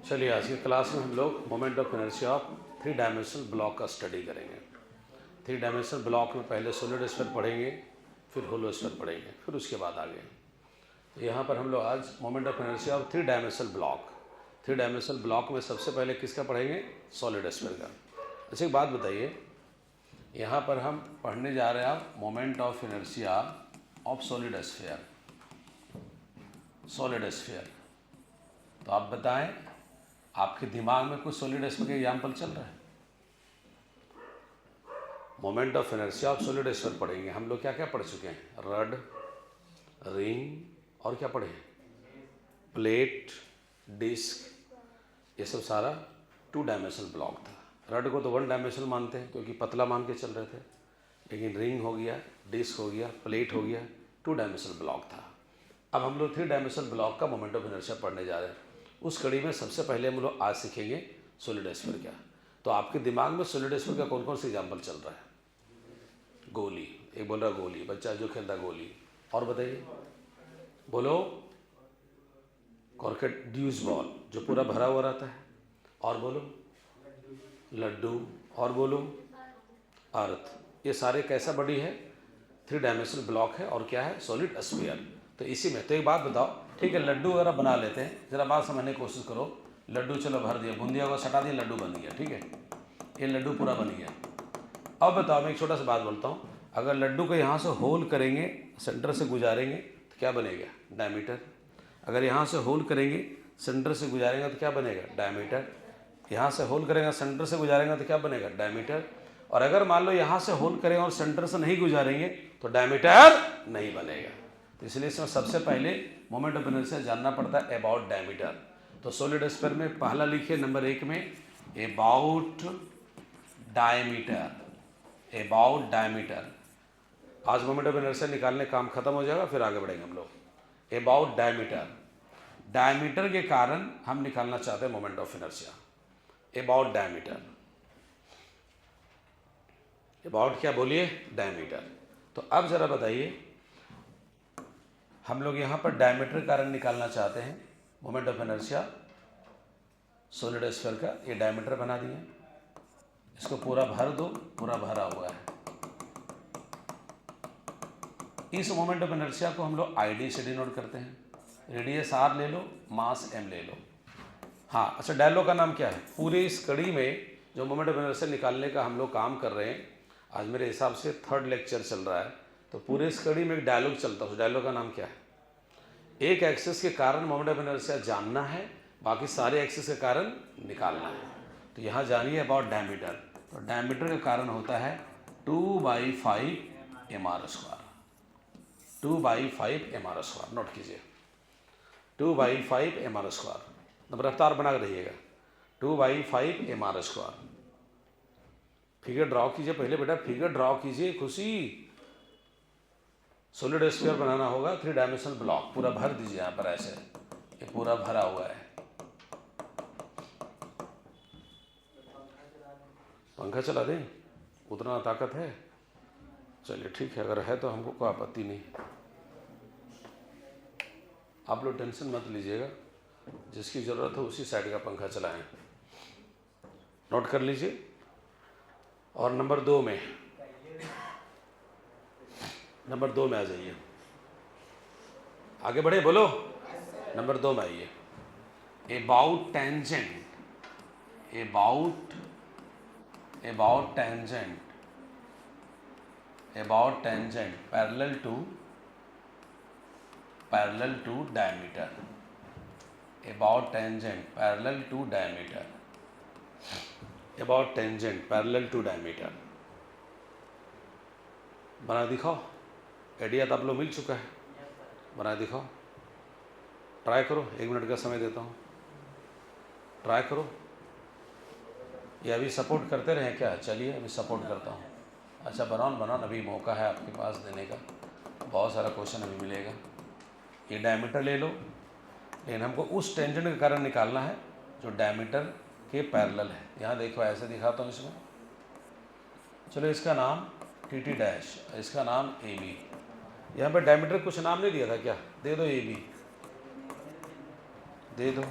चलिए आज की क्लास में हम लोग moment of inertia of 3 dimensional block का स्टडी करेंगे। 3 डायमेंशनल ब्लॉक में पहले सॉलिड स्फीयर पढ़ेंगे, फिर होलो स्फीयर पढ़ेंगे, फिर उसके बाद आगे। तो यहाँ पर हम लोग आज moment of inertia of 3 dimensional block, 3 dimensional block में सबसे पहले किसका पढ़ेंगे? सॉलिड स्फीयर का। अच्छा एक बात बताइए, यहाँ पर हम पढ़ने जा रहे हैं moment of inertia of solid sphere. Solid sphere, तो आप बताएं आपके दिमाग में कुछ सॉलिड स्फीयर के एग्जाम्पल चल रहा है? Moment of inertia of solid sphere पढ़ेंगे हम लोग। क्या क्या पढ़ चुके हैं? रड, रिंग और क्या पढ़े? Plate, disc. ये सब सारा 2 डायमेंशनल ब्लॉक था। रड को तो 1 डायमेंशनल मानते हैं क्योंकि पतला मान के चल रहे थे, लेकिन रिंग हो गया, डिस्क हो गया, प्लेट हो गया, 2 डायमेंशनल ब्लॉक था। अब हम लोग 3 डायमेंशनल ब्लॉक का मोमेंट ऑफ इनर्शिया पढ़ने जा रहे हैं। उस कड़ी में सबसे पहले हम लोग आज सीखेंगे सॉलिड स्फीयर क्या। तो आपके दिमाग में सॉलिड स्फीयर का कौन कौन से एग्जाम्पल चल रहा है? गोली, एक बोल रहा गोली, बच्चा जो खेलता गोली। और बताइए, बोलो। कॉर्केट ड्यूस बॉल जो पूरा भरा हुआ रहता है। और बोलो लड्डू। और बोलो अर्थ। ये सारे कैसा बॉडी है? 3 डायमेंशनल ब्लॉक है और क्या है? Solid sphere. तो इसी में तो एक बात बताओ, ठीक है, लड्डू वगैरह बना लेते हैं, जरा बात समझने की कोशिश करो। लड्डू चलो भर दिया, बूंदिया को सटा दिया, लड्डू बन गया, ठीक है, ये लड्डू पूरा बन गया। अब बताओ, मैं एक छोटा सा बात बोलता हूँ, अगर लड्डू को यहाँ से होल करेंगे, सेंटर से गुजारेंगे तो क्या बनेगा? डायमीटर। अगर यहाँ से होल करेंगे, सेंटर से गुजारेंगे तो क्या बनेगा? डायमीटर। यहाँ से होल करेंगे, सेंटर से गुजारेंगे तो क्या बनेगा? डायमीटर। और अगर मान लो यहाँ से होल करेंगे और सेंटर से नहीं गुजारेंगे तो डायमीटर नहीं बनेगा। तो इसलिए इसमें सबसे पहले मोमेंट ऑफ इनर्शिया जानना पड़ता है अबाउट डायमीटर। तो सॉलिड स्फीयर में पहला लिखिए नंबर 1 में अबाउट डायमीटर। About diameter. आज मोमेंट ऑफ इनर्शिया निकालने काम खत्म हो जाएगा, फिर आगे बढ़ेंगे हम लोग। अबाउट डायमीटर, डायमीटर के कारण हम निकालना चाहते हैं moment of inertia. About diameter, about क्या बोलिए? डायमीटर। तो अब जरा बताइए, हम लोग यहाँ पर डायमीटर के कारण निकालना चाहते हैं moment of inertia solid sphere का। ये डायमीटर बना दिए, इसको पूरा भर दो, पूरा भरा हुआ है। इस मोमेंट ऑफ इनर्शिया को हम लोग ID से डिनोट करते हैं। रेडियस R ले लो, मास M ले लो। हाँ अच्छा, डायलॉग का नाम क्या है? पूरे इस कड़ी में जो मोमेंट ऑफ इनर्शिया निकालने का हम लोग काम कर रहे हैं, आज मेरे हिसाब से 3rd लेक्चर चल रहा है, तो पूरे इस कड़ी में एक डायलॉग चलता है। उस डायलॉग का नाम क्या है? एक एक्सिस के कारण मोमेंट ऑफ इनर्शिया जानना है, बाकी सारे एक्सिस के कारण निकालना है। तो यहाँ जानिए अबाउट डायमीटर। तो डायमीटर का कारण होता है 2/5 mr²। 2/5 mr², नोट कीजिए, 2/5 mr²। रफ्तार बना कर रहिएगा, 2/5 mr²। फिगर ड्रॉ कीजिए पहले बेटा, फिगर ड्रॉ कीजिए खुशी। सॉलिड स्फीयर बनाना होगा, 3 डायमेंशनल ब्लॉक पूरा भर दीजिए यहाँ पर ऐसे, ये पूरा भरा हुआ है। पंखा चला दें? उतना ताकत है? चलिए ठीक है, अगर है तो हमको कोई आपत्ति नहीं। आप लोग टेंशन मत लीजिएगा, जिसकी ज़रूरत हो उसी साइड का पंखा चलाएं। नोट कर लीजिए। और नंबर 2 में, नंबर 2 में आ जाइए, आगे बढ़े, बोलो। नंबर 2 में आइए। About tangent, about tangent, about tangent parallel to diameter. About tangent parallel to diameter. About tangent parallel to diameter बना दिखाओ। आइडिया तो आप लोग मिल चुका है, बना दिखाओ, ट्राई करो। 1 मिनट का समय देता हूँ, ट्राई करो। ये अभी सपोर्ट करते रहें क्या? चलिए अभी सपोर्ट करता हूँ। अच्छा बनाओ, अभी मौका है आपके पास देने का, बहुत सारा क्वेश्चन अभी मिलेगा। ये डायमीटर ले लो, लेकिन हमको उस टेंजेंट के कारण निकालना है जो डायमीटर के पैरेलल है। यहाँ देखो ऐसे दिखाता हूँ इसमें, चलो इसका नाम TT डैश, इसका नाम AB। यहाँ पर डायमीटर कुछ नाम नहीं दिया था क्या? दे दो AB, दे दो।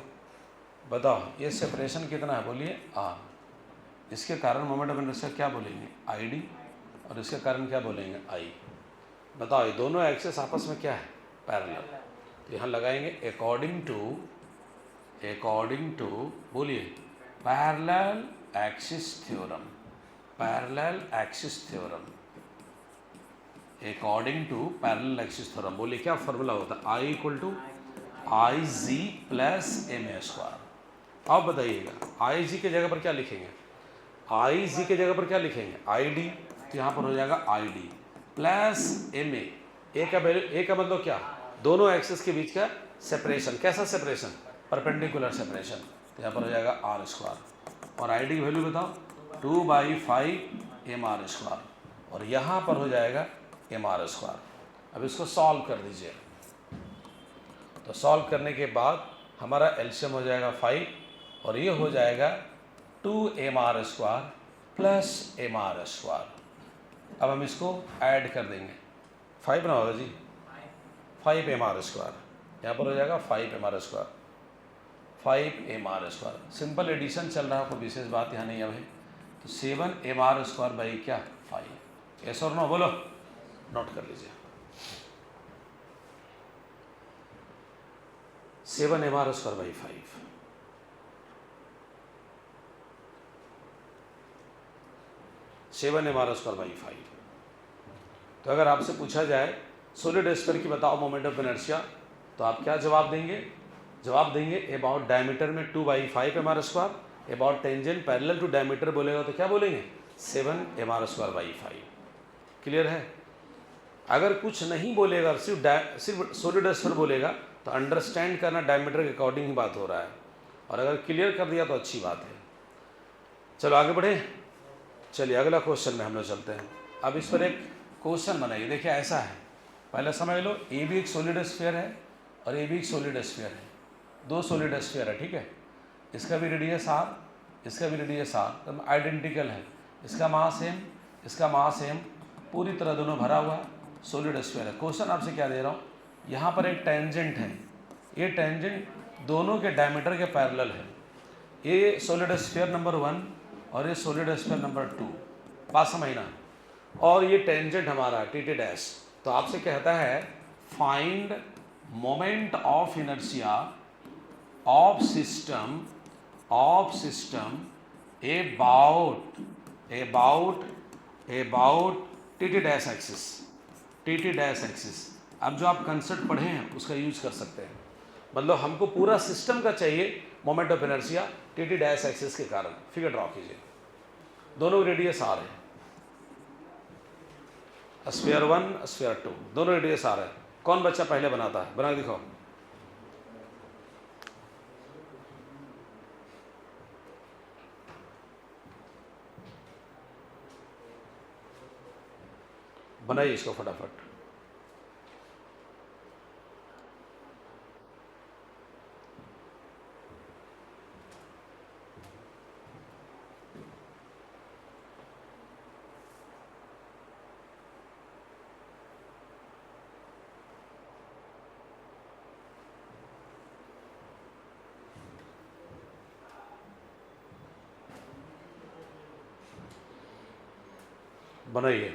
बताओ ये सेपरेशन कितना है, बोलिए आर। इसके कारण मोमेंट ऑफ इनर्शिया क्या बोलेंगे, आई डी, और इसके कारण क्या बोलेंगे, आई। बताओ ये दोनों एक्सेस आपस में क्या है, पैरेलल। तो यहाँ लगाएंगे अकॉर्डिंग टू बोलिए parallel axis theorem, parallel axis theorem, according to parallel axis theorem. बोलिए क्या फॉर्मूला होता है, I equal to I G plus M A square. अब बताइएगा आई जी के जगह पर क्या लिखेंगे, आई जी के जगह पर क्या लिखेंगे, आई डी। तो यहाँ पर हो जाएगा I D plus M A का वैल्यू, ए का मतलब क्या, दोनों एक्सिस के बीच का सेपरेशन। कैसा सेपरेशन, परपेंडिकुलर सेपरेशन। तो यहाँ पर हो जाएगा आर स्क्वायर, और आई डी की वैल्यू बताओ 2/5 एम आर स्क्वायर, और यहाँ पर हो जाएगा एम आर स्क्वायर। अब इसको सॉल्व कर दीजिए। तो सॉल्व करने के बाद हमारा एलसीएम हो जाएगा 5, और ये हो जाएगा 2 mr square plus mr square. अब हम इसको ऐड कर देंगे, 5 ना होगा जी, 5 mr स्क्वायर, यहाँ पर हो जाएगा 5 mr square, 5 mr square. Simple addition चल रहा है, कोई विशेष बात यहाँ नहीं है भाई। तो 7 mr स्क्वायर बाई क्या, 5। यस और नो बोलो, नोट कर लीजिए। 7 mr square by 5, 7 mr square by 5। तो अगर आपसे पूछा जाए सॉलिड स्फीयर की बताओ मोमेंट ऑफ इनर्शिया, तो आप क्या जवाब देंगे, जवाब देंगे अबाउट डायमीटर में 2/5 mr square, about tangent parallel to diameter बोलेगा तो क्या बोलेंगे, 7 mr स्क्वायर बाई 5। क्लियर है। अगर कुछ नहीं बोलेगा, सिर्फ सॉलिड स्फीयर बोलेगा, तो अंडरस्टैंड करना डायमीटर के अकॉर्डिंग ही बात हो रहा है, और अगर क्लियर कर दिया तो अच्छी बात है। चलो आगे बढ़े, चलिए अगला क्वेश्चन में हम लोग चलते हैं। अब इस पर एक क्वेश्चन बनाइए। देखिए ऐसा है, पहले समझ लो, ए भी एक सॉलिड स्फीयर है और ए भी एक सॉलिड स्फीयर है, दो सॉलिड स्फीयर है, ठीक है। इसका भी रेडियस आर, इसका भी रेडियस आर, तो आइडेंटिकल है। इसका मास सेम, इसका मास सेम, पूरी तरह दोनों भरा हुआ है, सॉलिड स्फीयर है। क्वेश्चन आपसे क्या दे रहा हूँ, यहाँ पर एक टेंजेंट है, ये टेंजेंट दोनों के डायमीटर के पैरेलल है। ये सॉलिड स्फीयर नंबर 1 और ये सॉलिड स्फीयर नंबर 2, बात समझना। और ये टेंजेंट हमारा टी टी डैश। तो आपसे कहता है find moment of inertia of system about T T dash axis, T T dash axis. अब जो आप कंसेप्ट पढ़े हैं उसका यूज कर सकते हैं। मतलब हमको पूरा सिस्टम का चाहिए moment of inertia T T dash axis के कारण। फिगर ड्रॉ कीजिए, दोनों रेडियस आ रहे हैं, स्फीयर 1 स्फीयर 2, दोनों रेडियस आ रहे हैं। कौन बच्चा पहले बनाता है, बना के दिखाओ। बनाइए इसको फटाफट। बनाइए,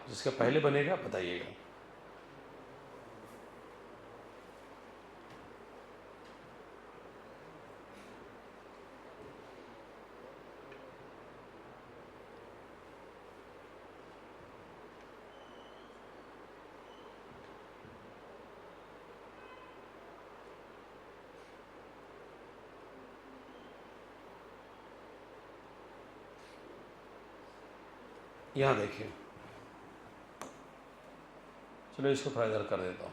जिसका पहले बनेगा बताइएगा। यहाँ देखिए, चलो इसको थोड़ा इधर कर देता हूँ।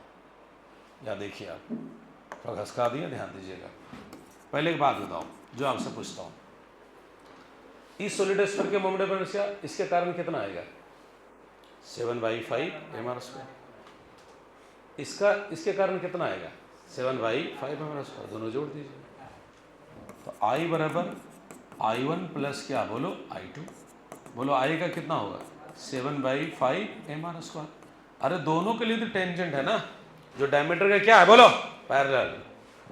यहाँ देखिए, आप थोड़ा घसका दिया, ध्यान दीजिएगा। पहले एक बात बताओ जो आपसे पूछता हूँ, इस सॉलिड स्फीयर के मोमेंट ऑफ इनर्शिया इसके कारण कितना आएगा, 7/5 mr स्क्वायर। इसका इसके कारण कितना आएगा, 7/5 mr स्क्वायर। दोनों जोड़ दीजिए, तो I बराबर I1 प्लस क्या, बोलो I2। बोलो I का कितना होगा, 7/5 mr स्क्वायर। अरे दोनों के लिए तो टेंजेंट है ना, जो डायमीटर का क्या है, बोलो पैरेलल।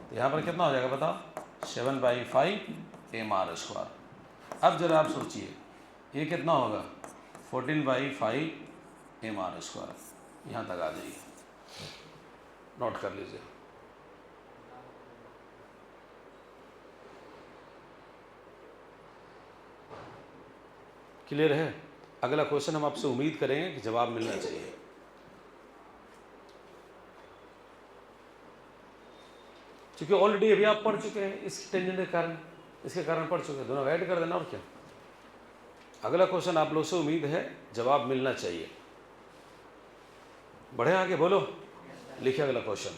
तो यहाँ पर कितना हो जाएगा बताओ, 7/5 mr²। अब जरा आप सोचिए ये कितना होगा, 14/5 mr²। यहाँ तक आ जाइए, नोट कर लीजिए। क्लियर है? अगला क्वेश्चन हम आपसे उम्मीद करेंगे कि जवाब मिलना चाहिए। क्योंकि ऑलरेडी अभी आप पढ़ चुके हैं इस टेंजेंट के कारण, इसके कारण पढ़ चुके हैं, दोनों ऐड कर देना और क्या। अगला क्वेश्चन आप लोग से उम्मीद है जवाब मिलना चाहिए। बढ़े आगे, बोलो, लिखिए अगला question.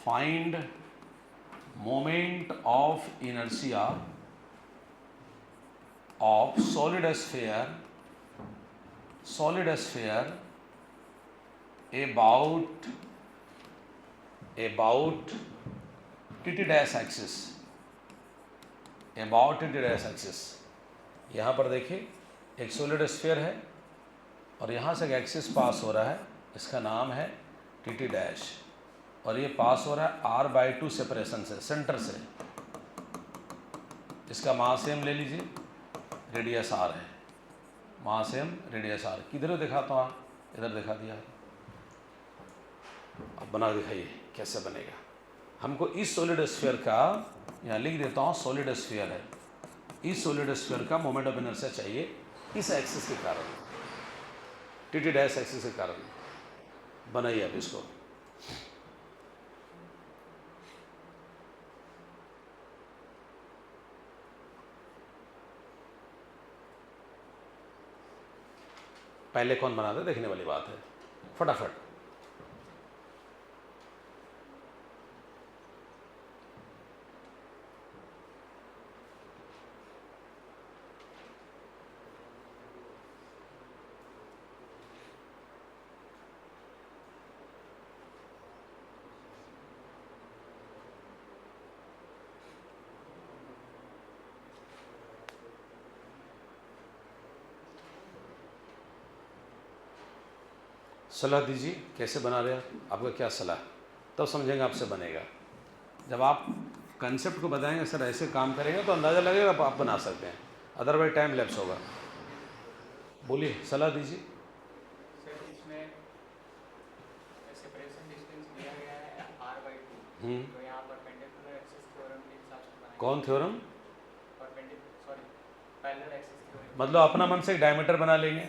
Find moment of inertia of solid sphere about tt dash axis, यहाँ पर देखिए एक सॉलिड स्फीयर है और यहाँ से एक एक्सिस पास हो रहा है, इसका नाम है tt डैश, और ये पास हो रहा है r/2 सेपरेशन से, सेंटर से। इसका मास m ले लीजिए, रेडियस r है, मास m, रेडियस r। किधर दिखाता हूँ, आप इधर दिखा दिया है। अब बना दिखाइए कैसे बनेगा। हमको इस सॉलिड स्फीयर का, यहाँ लिख देता हूँ, सॉलिड स्फीयर है, इस सॉलिड स्फीयर का मोमेंट ऑफ इनर्शिया चाहिए इस एक्सिस के कारण, tt डैश एक्सिस के कारण। बनाइए अब इसको। पहले कौन बनाता है देखने वाली बात है, फटाफट। सलाह दीजिए कैसे बना रहे हैं, आपका क्या सलाह, तब समझेंगे आपसे बनेगा। जब आप कंसेप्ट को बताएंगे सर ऐसे काम करेंगे तो अंदाज़ा लगेगा आप बना सकते हैं, अदरवाइज टाइम लैप्स होगा। बोलिए, सलाह दीजिए। सर इसमें सेपरेशन डिस्टेंस दिया गया है r/2, तो यहाँ परपेंडिकुलर एक्सिस थ्योरम के हिसाब से बनाएंगे। कौन थ्योरम? Parallel axis theorem. मतलब अपना मन से एक डायमीटर बना लेंगे,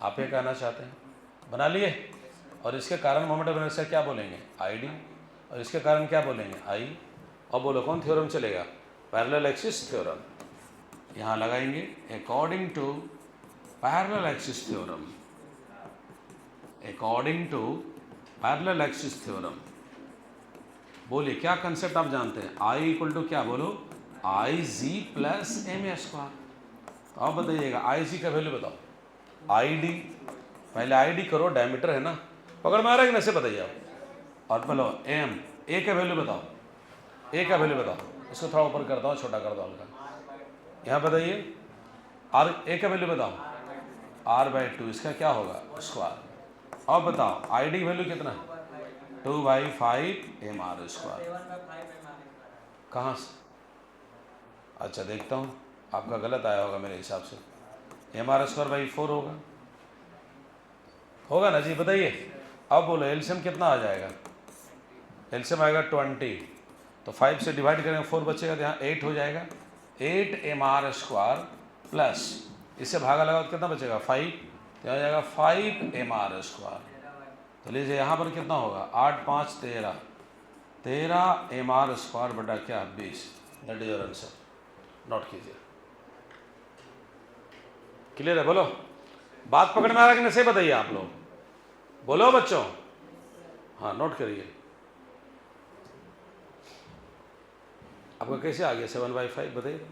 आप ये कहना चाहते हैं, बना लिए। और इसके कारण मोमेंट ऑफ इनर्शिया क्या बोलेंगे, ID, और इसके कारण क्या बोलेंगे, I। और बोलो कौन थ्योरम चलेगा, पैरेलल एक्सिस थ्योरम। यहाँ लगाएंगे according to parallel axis theorem, according to parallel axis theorem. बोलिए क्या कंसेप्ट आप जानते हैं, I इक्वल टू क्या, बोलो, IG प्लस ma²। तो आप बताइएगा IG का वैल्यू बताओ, ID, पहले ID करो, डायमीटर है ना, पकड़ में आ रहा है कि नहीं बताइए आप। और बोलो M, A का वैल्यू बताओ, A का वैल्यू बताओ, इसको थोड़ा ऊपर करता हूँ, छोटा कर दो हल्का। यहाँ बताइए A का वैल्यू बताओ, r/2, इसका क्या होगा, स्क्वायर। अब बताओ ID वैल्यू कितना, 2/5 mr²। कहाँ से, अच्छा देखता हूँ, आपका गलत आया होगा मेरे हिसाब से, mr²/4 होगा ना जी, बताइए। अब बोलो एलसीएम कितना आ जाएगा, एलसीएम आएगा 20, तो 5 से डिवाइड करेंगे 4 बचेगा, तो यहाँ 8 हो जाएगा, 8 mr² प्लस इससे भागा लगा तो कितना बचेगा, 5, तो यहाँ जाएगा 5 mr²। तो लीजिए यहाँ पर कितना होगा, 8 5 13, 13 mr² बटा क्या, 20। That is your answer, note कीजिए। क्लियर है, बोलो, बात पकड़ में आ रहा कि नहीं, सही बताइए आप लोग, बोलो बच्चों, हाँ नोट करिए। आपका कैसे आ गया 7/5 बताइए।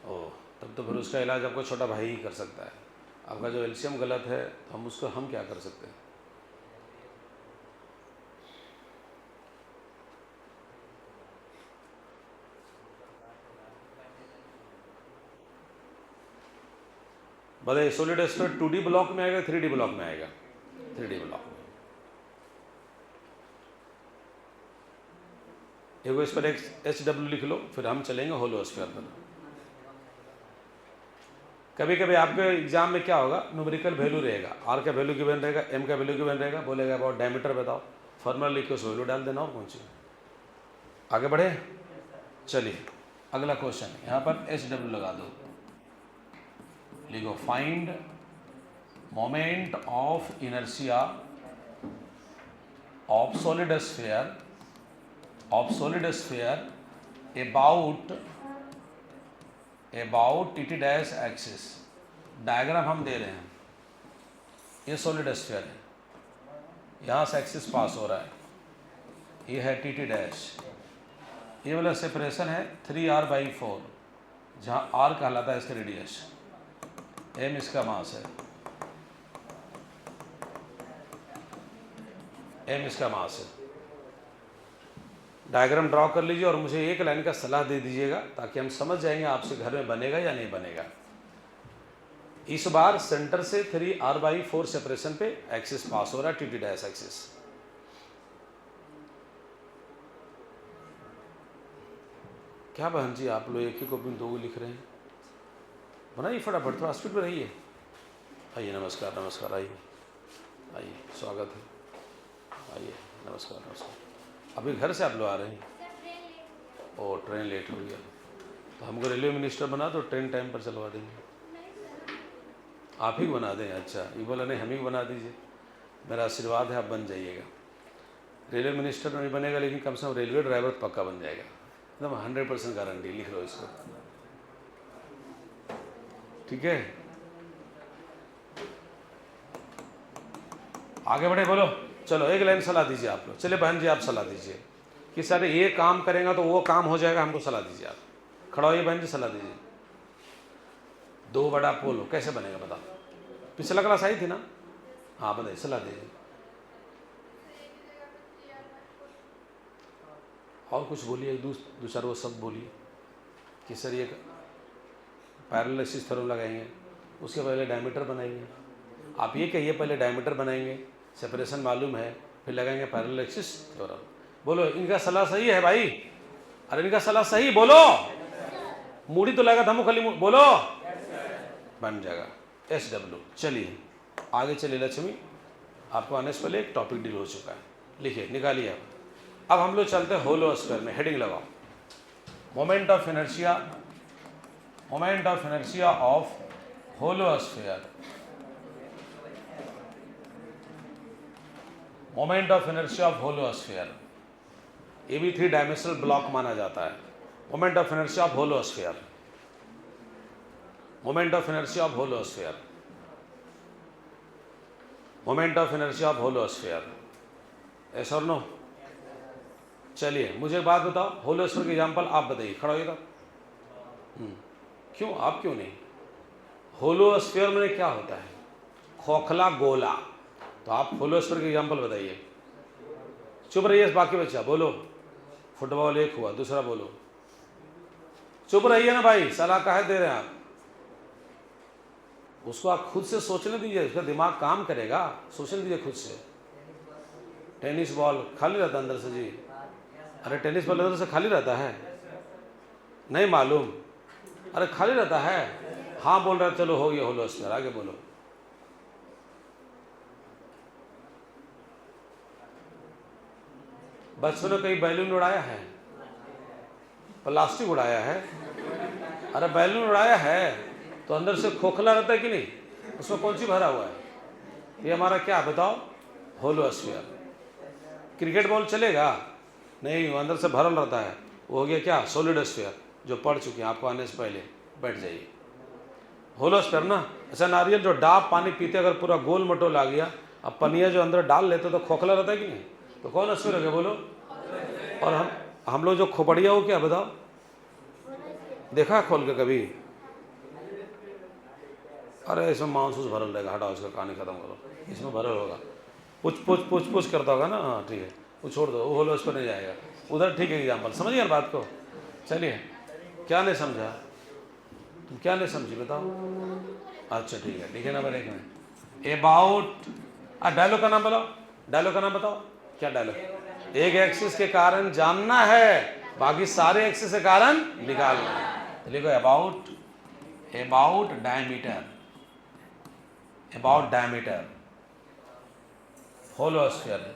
ओह, तब तो फिर उसका इलाज आपको छोटा भाई ही कर सकता है। आपका जो एलसीएम गलत है तो हम क्या कर सकते हैं। बताइए सॉलिड स्फीयर 2D ब्लॉक में आएगा, 3D ब्लॉक में आएगा, 3D ब्लॉक में। एगो इस पर HW लिख लो, फिर हम चलेंगे होलोस्फीयर पर। कभी कभी आपके एग्जाम में क्या होगा, न्यूमेरिकल वैल्यू रहेगा, R का वैल्यू गिवन रहेगा, M का वैल्यू गिवन रहेगा, बोलेगा अबाउट डायमीटर बताओ, फॉर्मूला लिख के उस वैल्यू डाल देना और कौन सी। आगे बढ़े, चलिए अगला क्वेश्चन, यहाँ पर HW लगा दो, लिखो find moment of inertia of solid sphere about T dash axis. Diagram हम दे रहे हैं, ये सॉलिड स्फीयर है, यहाँ से एक्सिस पास हो रहा है, ये है टी डैश, ये वाला सेपरेशन है 3r/4, जहाँ r कहलाता है इसका रेडियस, m इसका मास है, m इसका मास है। डायग्राम ड्रॉ कर लीजिए और मुझे एक लाइन का सलाह दे दीजिएगा ताकि हम समझ जाएंगे आपसे घर में बनेगा या नहीं बनेगा। इस बार सेंटर से 3r/4 सेपरेशन पे एक्सिस पास हो रहा है, टी डैश एक्सिस। क्या बहन जी आप लोग एक ही कॉपी में 2 लिख रहे हैं, बनाइए फटाफट, थोड़ा स्पीड में रहिए। आइए, नमस्कार नमस्कार, आइए आइए, स्वागत है, आइए, नमस्कार नमस्कार। अभी घर से आप लोग आ रहे हैं? ओ, ट्रेन लेट हो गया, तो हमको रेलवे मिनिस्टर बना दो, ट्रेन टाइम पर चलवा देंगे। आप ही बना दें? अच्छा, ये बोला नहीं हम ही बना दीजिए, मेरा आशीर्वाद है, आप बन जाइएगा। रेलवे मिनिस्टर नहीं बनेगा लेकिन कम से कम रेलवे ड्राइवर पक्का बन जाएगा, एकदम 100% गारंटी, लिख लो इसको, ठीक है। आगे बढ़े, बोलो, चलो एक लाइन सलाह दीजिए आप लोग। चलिए बहन जी आप सलाह दीजिए कि सर ये काम करेगा तो वो काम हो जाएगा, हमको सलाह दीजिए आप। खड़ा होइए बहन जी, सलाह दीजिए। 2 बड़ा पोल कैसे बनेगा बताओ, पिछला क्लास आई थी ना? हाँ बताइए, सलाह दीजिए। और कुछ बोलिए, दो चार वो सब बोलिए कि सर ये पैरेलल एक्सिस थ्योरम लगाएंगे, उसके पहले डायमीटर बनाएंगे। आप ये कहिए पहले डायमीटर बनाएंगे, सेपरेशन मालूम है, फिर लगाएंगे पैरेलल एक्सिस थ्योरम। बोलो, इनका सलाह सही है भाई? अरे इनका सलाह सही, बोलो, मूडी तो लगा था खाली, बोलो, बन जाएगा SW। चलिए आगे चलिए लक्ष्मी, आपको आने से पहले एक टॉपिक डील हो चुका है, लिखिए, निकालिए। अब हम लोग चलते हैं होलोस्फीयर में, हेडिंग लगाओ, moment of inertia of hollow sphere. Moment of inertia of hollow sphere, ये भी 3 डायमेंशनल ब्लॉक माना जाता है। Moment of inertia of hollow sphere, moment of inertia of hollow sphere, moment of inertia of hollow sphere, yes और नो? चलिए मुझे एक बात बताओ, होलोस्फीयर के एग्जाम्पल आप बताइए, खड़ा होइएगा। क्यों, आप क्यों नहीं? होलोस्फीयर में क्या होता है? खोखला गोला। तो आप होलोस्फीयर के एग्जाम्पल बताइए। चुप रहिए बाकी बच्चा, बोलो। फुटबॉल एक हुआ, दूसरा बोलो। चुप रहिए ना भाई, सलाह काहे दे रहे हैं आप? उसको आप खुद से सोचने दीजिए, उसका दिमाग काम करेगा, सोचने दीजिए खुद से। टेनिस बॉल खाली रहता है अंदर से जी? अरे टेनिस बॉल अंदर से खाली रहता है? नहीं मालूम? अरे खाली रहता है। हाँ बोल रहा है, चलो हो गया होलोस्फीयर, आगे बोलो। बचपन में कहीं बैलून उड़ाया है? प्लास्टिक उड़ाया है? अरे बैलून उड़ाया है तो अंदर से खोखला रहता है कि नहीं? उसमें कौन सी भरा हुआ है? ये हमारा क्या बताओ? होलोस्फीयर। क्रिकेट बॉल चलेगा? नहीं, वो अंदर से भरल रहता है, वो हो गया क्या? सॉलिड स्फीयर, जो पढ़ चुके हैं आपको आने से पहले। बैठ जाइए। होलोस्फीयर ना, अच्छा नारियल जो डाब पानी पीते अगर पूरा गोल मटोल आ गया, अब पनिया जो अंदर डाल लेते तो खोखला रहता है कि नहीं? तो कौन स्फीयर हो गया बोलो? और हम लोग जो खोपड़िया हो क्या बताओ? देखा खोल के कभी? अरे इसमें मांस उस भरल रहेगा, हटाओ इसका, कहानी खत्म करो। इसमें भरल होगा, पुछ करता होगा ना। हाँ ठीक है, वो छोड़ दो, वो होलोस्फीयर नहीं जाएगा उधर। ठीक है, एग्जाम्पल समझिए यार बात को। चलिए, क्या नहीं समझा? क्या नहीं समझी बताओ? अच्छा ठीक है, ठीक है। नंबर 1 में अबाउट डायलॉग का नाम बताओ, डायलॉग का नाम बताओ, क्या डायलॉग? एक एक्सिस के कारण जानना है, बाकी सारे एक्सिस के कारण निकालना है। तो लिखो about diameter, about diameter, hollow sphere,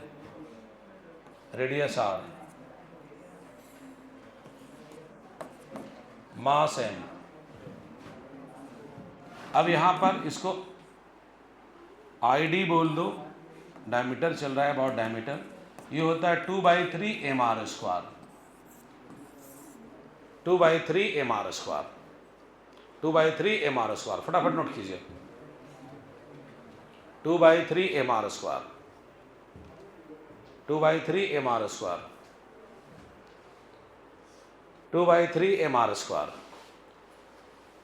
radius R, mass M. अब यहां पर इसको आईडी बोल दो, डायमीटर चल रहा है, अबाउट डायमीटर, ये होता है 2/3 mr square, 2/3 mr square, 2/3 mr square. फटाफट नोट कीजिए, 2/3 mr square, 2/3 mr square, 2/3 mr square.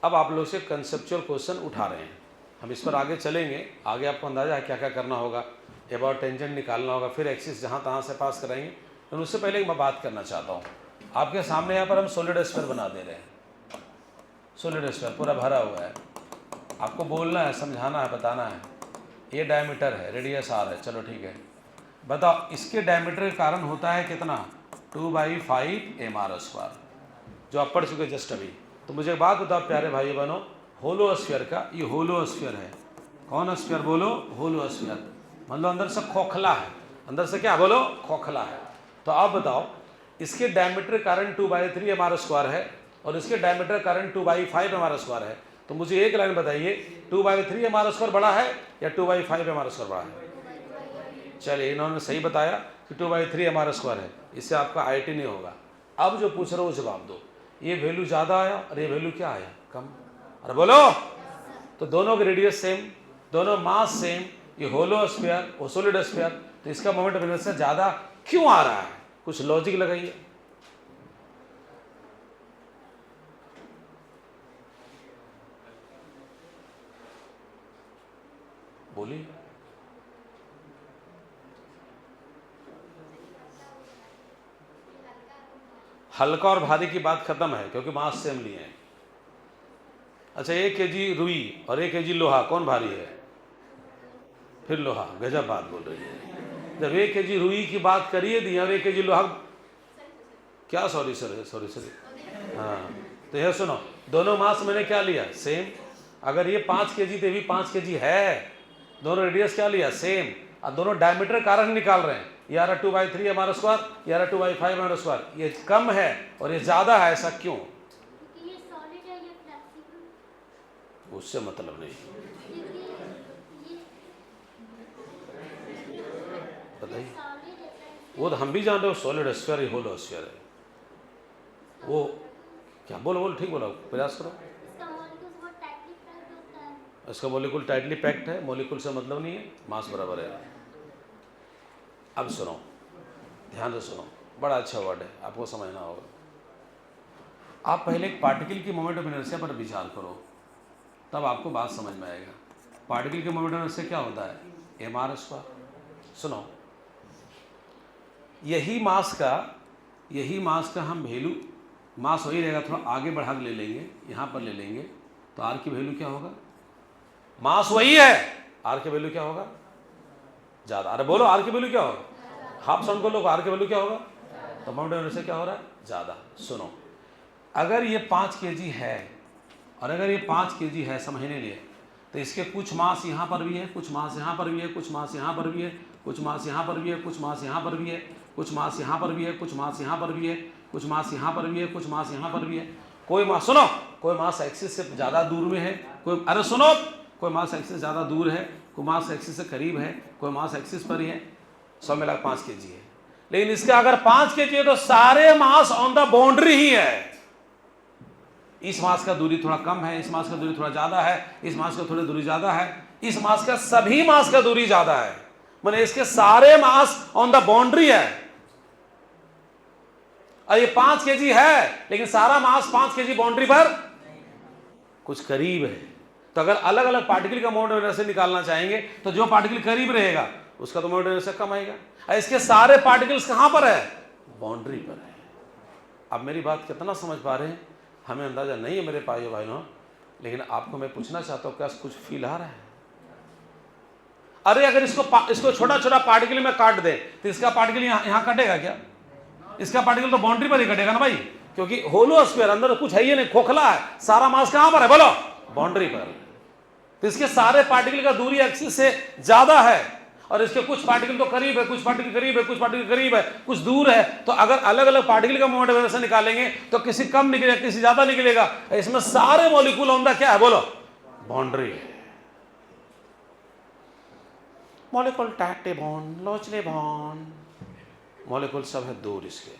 अब आप लोग से कंसेप्चुअल क्वेश्चन उठा रहे हैं, हम इस पर आगे चलेंगे। आगे आपको अंदाजा है क्या क्या करना होगा, अबाउट टेंजेंट निकालना होगा, फिर एक्सिस जहाँ तहाँ से पास कराएंगे। तो उससे पहले मैं बात करना चाहता हूँ, आपके सामने यहाँ पर हम सॉलिड स्फीयर बना दे रहे हैं। सॉलिड स्फीयर पूरा भरा हुआ है, आपको बोलना है, समझाना है, बताना है। ये डायमीटर है, रेडियस आर है, चलो ठीक है। बताओ इसके डायमीटर के कारण होता है कितना? 2/5 mr स्क्वायर, जो आप पढ़ चुके जस्ट अभी। तो मुझे एक बात बताओ प्यारे भाई बहनों, होलोस्फीयर का, ये होलोस्फीयर है। कौन स्फीयर बोलो? होलोस्फीयर। मतलब अंदर से खोखला है, अंदर से क्या बोलो? खोखला है। तो आप बताओ इसके डायमीटर कारण 2/3 mr स्क्वायर है और इसके डायमीटर कारण 2/5 mr स्क्वायर है। तो मुझे एक लाइन बताइए, 2/3 mr स्क्वायर बड़ा है या 2/5 mr स्क्वायर बड़ा है? चलिए इन्होंने सही बताया कि 2/3 mr स्क्वायर है, इससे आपका आईटी नहीं होगा। अब जो पूछ रहे हो जवाब दो, ये वैल्यू ज़्यादा आया और ये वैल्यू क्या आया? कम। अरे बोलो। तो दोनों के रेडियस सेम, दोनों मास सेम, ये होलोस्फीयर वो सॉलिड स्फीयर, तो इसका मोमेंट ऑफ इनर्शिया ज़्यादा क्यों आ रहा है? कुछ लॉजिक लगाइए। बोलिए। हल्का और भारी की बात खत्म है क्योंकि मास सेम लिए हैं। अच्छा 1 kg रुई और 1 kg लोहा, कौन भारी है? फिर लोहा। गजब बात बोल रही है। जब 1 kg रुई की बात करिए दी और 1 kg लोहा, क्या सॉरी सर, हाँ। तो यह सुनो, दोनों मास मैंने क्या लिया? सेम। अगर ये 5 kg थे भी 5 kg है, दोनों रेडियस क्या लिया? सेम। और दोनों डायमीटर कारण निकाल रहे हैं, ये आ रहा 2/3 mr स्क्वायर, ये आ रहा 2/5 mr स्क्वायर। ये कम है और ये ज्यादा है, ऐसा क्यों? ये सॉलिड है, ये फ्लेक्सिबल। उससे मतलब नहीं, बताइए। वो तो हम भी जान रहे हो, सॉलिड स्फीयर ही होलोस्फीयर है। वो क्या बोलो ठीक बोलो, प्रयास करो। इसका मॉलिक्यूल टाइटली पैक्ड है, मॉलिक्यूल से मतलब नहीं है, मास बराबर है। अब सुनो, ध्यान से सुनो, बड़ा अच्छा वर्ड है, आपको समझना होगा। आप पहले एक पार्टिकल की मोमेंट ऑफ इनर्शिया पर विचार करो, तब आपको बात समझ में आएगा। पार्टिकल के मोमेंट ऑफ इनर्शिया क्या होता है? mr square. सुनो, यही मास का हम वैल्यू, मास वही रहेगा, थोड़ा आगे बढ़ा के ले लेंगे, यहाँ पर ले लेंगे, तो आर की वैल्यू क्या होगा? मास वही है, आर की वैल्यू क्या होगा? ज़्यादा। अरे बोलो, आर की वैल्यू क्या होगा? हाफ साउंड को लो, आर की वैल्यू क्या होगा? तो मोमेंट ऑफ इनर्शिया क्या हो रहा है? ज़्यादा। सुनो, अगर ये 5 kg है और अगर ये 5 kg है समझने लिए, तो इसके कुछ मास यहाँ पर भी है, कुछ मास यहाँ पर भी है, कुछ मास यहाँ पर भी है, कुछ मास यहाँ पर भी है, कुछ मास यहाँ पर भी है, कुछ मास यहाँ पर भी है, कुछ मास यहाँ पर भी है, कुछ मास यहाँ पर भी है, कुछ मास यहाँ पर भी है। कोई मास, सुनो, कोई मास एक्सिस से ज़्यादा दूर में है, कोई, अरे सुनो, कोई मास एक्सिस से ज़्यादा दूर है, कोई मास एक्सिस से करीब है, कोई मास एक्सिस पर ही है। 100 मिला 5 kg है, लेकिन इसका अगर 5 kg है तो सारे मास ऑन द बाउंड्री ही है। इस मास का दूरी थोड़ा कम है, इस मास का दूरी थोड़ा ज़्यादा है, इस मास का थोड़ी दूरी ज़्यादा है, इस मास का सभी मास का दूरी ज़्यादा है, माने इसके सारे मास ऑन द बाउंड्री है। और ये 5 kg है लेकिन सारा मास 5 kg बाउंड्री पर कुछ करीब है। तो अगर अलग अलग पार्टिकल का मोमेंट ऑफ इनर्शिया निकालना चाहेंगे तो जो पार्टिकल करीब रहेगा उसका तो मोमेंट ऑफ इनर्शिया कम आएगा, और इसके सारे पार्टिकल्स कहां पर है? बाउंड्री पर है। अब मेरी बात कितना समझ पा रहे हैं? हमें अंदाजा नहीं है मेरे भाइयों, लेकिन आपको मैं पूछना चाहता हूं, क्या कुछ फील आ रहा है? अरे अगर इसको छोटा छोटा पार्टिकल में काट दे तो इसका पार्टिकल यहाँ कटेगा क्या? इसका पार्टिकल तो बाउंड्री पर ही कटेगा ना भाई, क्योंकि होलो स्फीयर अंदर कुछ है ही नहीं, खोखला है, सारा मास कहां पर है बोलो? बाउंड्री पर। तो इसके सारे पार्टिकल का दूरी एक्सिस से ज्यादा है, और इसके कुछ पार्टिकल तो करीब है, कुछ पार्टिकल करीब है, कुछ पार्टिकल करीब है, कुछ दूर है। तो अगर अलग अलग पार्टिकल का मोमेंट वैसे निकालेंगे तो किसी कम निकलेगा, किसी ज्यादा निकलेगा। इसमें सारे मॉलिक्यूल ऑन द क्या है बोलो? बाउंड्री है। मॉलिक्यूल टाइट बॉन्ड, लोचले बॉन्ड, मॉलिक्यूल सब है दूर इसके।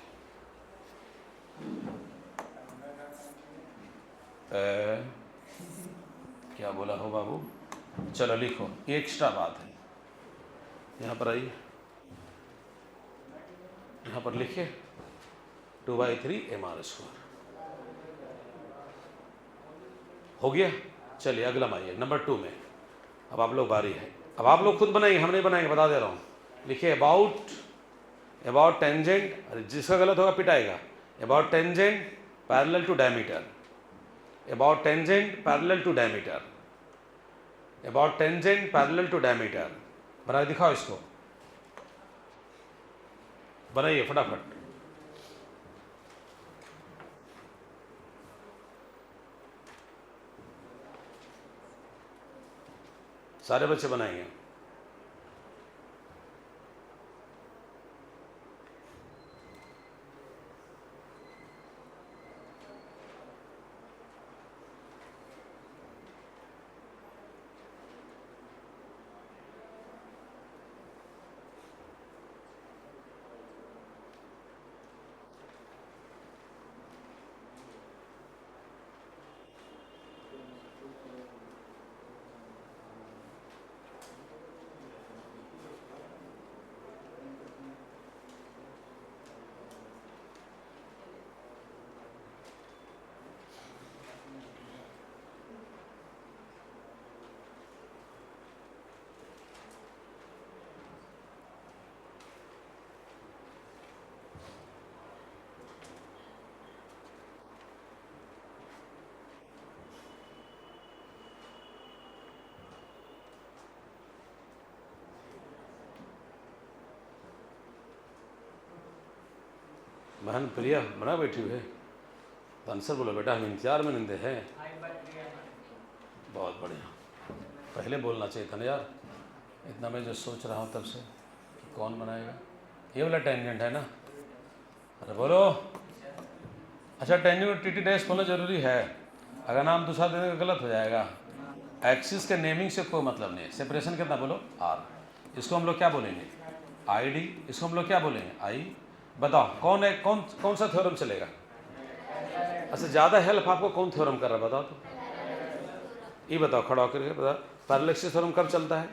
क्या बोला हो बाबू? चलो लिखो, ये एक्स्ट्रा बात है। यहाँ पर आइए, यहाँ पर लिखिए 2/3 mr²। हो गया? चलिए अगला आइए नंबर 2 में। अब आप लोग बारी है, अब आप लोग खुद बनाएंगे, हम नहीं बनाएंगे, बता दे रहा हूँ। लिखिए अबाउट टेंजेंट, जिसका गलत होगा पिटाएगा। About tangent parallel to diameter, about tangent parallel to diameter, about tangent parallel to diameter. बना के दिखाओ इसको, बनाइए फटाफट। सारे बच्चे बनाएंगे। बहन प्रिया बना बैठी हुई है, तो आंसर बोलो बेटा, हम इंतजार में निंदे हैं। बहुत बढ़िया, पहले बोलना चाहिए था ना यार। इतना मैं जो सोच रहा हूँ तब से कि कौन बनाएगा। ये वाला टेंजेंट है ना? अरे बोलो। अच्छा, टेंजेंट टी डैश बोलना जरूरी है, अगर नाम दूसरा देने का गलत हो जाएगा। एक्सिस के नेमिंग से कोई मतलब नहीं है। सेपरेशन कितना बोलो? आर। इसको हम लोग क्या बोलेंगे? I D. इसको हम लोग क्या बोलेंगे? आई। बताओ कौन है, कौन सा थ्योरम चलेगा? अच्छा, ज़्यादा हेल्प आपको कौन थ्योरम कर रहा है बताओ तो? ये बताओ खड़ा होकर के बताओ, पैरेलल एक्सिस थ्योरम कब चलता है?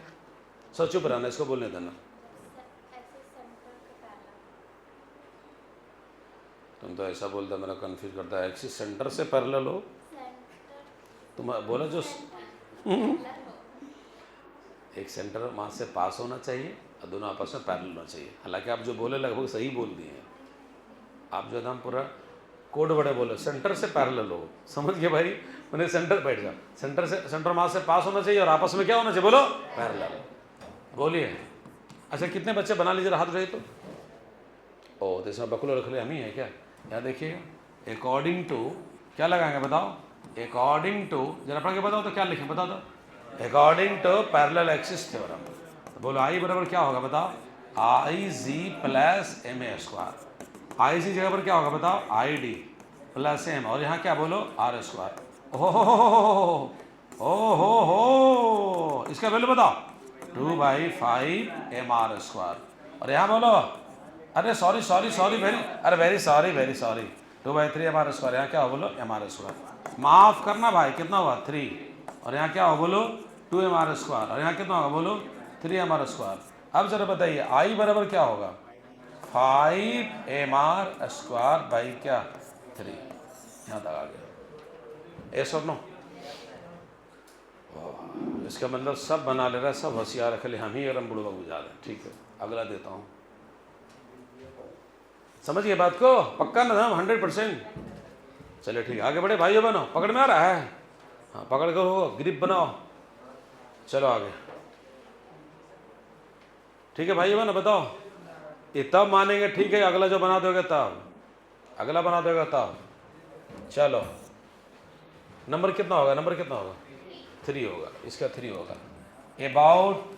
सर चुप रहना, इसको बोलने देना। तुम तो ऐसा बोलता मेरा कंफ्यूज करता है। एक्सिस सेंटर से पैरेलल हो, तुम बोला जो एक सेंटर वहाँ से पास होना चाहिए और दोनों आपस में पैरेलल होना चाहिए। हालांकि आप जो बोले लगभग सही बोल दिए हैं। आप जो एकदम पूरा कोड बड़े बोले, सेंटर से पैरेलल हो, समझ गए भाई? मैंने सेंटर बैठ जाओ, सेंटर वहाँ से पास होना चाहिए और आपस में क्या होना चाहिए बोलो? पैरेलल। बोलिए। अच्छा, कितने बच्चे बना लीजिए, हाथ उठाइए तो। ओ तो इसमें बकुल रख ले हम ही है क्या? यहाँ देखिए, अकॉर्डिंग टू क्या लगाएंगे बताओ? अकॉर्डिंग टू, जरा पढ़ के बताओ तो क्या लिखें बताओ तो? According to parallel axis theorem. बोलो आई बराबर क्या होगा बताओ? I G plus M A square. I G जगह पर क्या होगा बताओ? आई डी प्लस एम, और यहाँ क्या बोलो? R square. हो, इसका वैल्यू बताओ? 2/5 mr स्क्वायर। और यहाँ बोलो, अरे sorry very sorry 2/3 mr square. यहाँ क्या हो बोलो? mr square. माफ करना भाई, कितना हुआ? 3। और यहाँ क्या हो बोलो? 2 mr स्क्वायर। और यहाँ कितना होगा बोलो? 3 mr स्क्वायर। अब जरा बताइए आई बराबर क्या होगा? 5 mr स्क्वायर बाई क्या? 3। यहाँ तक आ गया। एस और नो? इसका मतलब सब बना ले रहा है, सब होशियार है, खाली हम ही अगर हम बुढ़वा बुझा रहे हैं। ठीक है, अगला देता हूँ। समझ गए बात को? पक्का ना? 100%। चलिए ठीक है, आगे बढ़े भाइयों बहनों। पकड़ में आ रहा है? हाँ, पकड़ कर हो, ग्रिप बनाओ। चलो आगे। ठीक है भाई, ना बताओ, ये तब मानेंगे ठीक है, अगला जो बना दोगे तब, अगला बना दोगे तब। चलो नंबर कितना होगा, नंबर कितना होगा, 3 होगा, इसका 3 होगा। About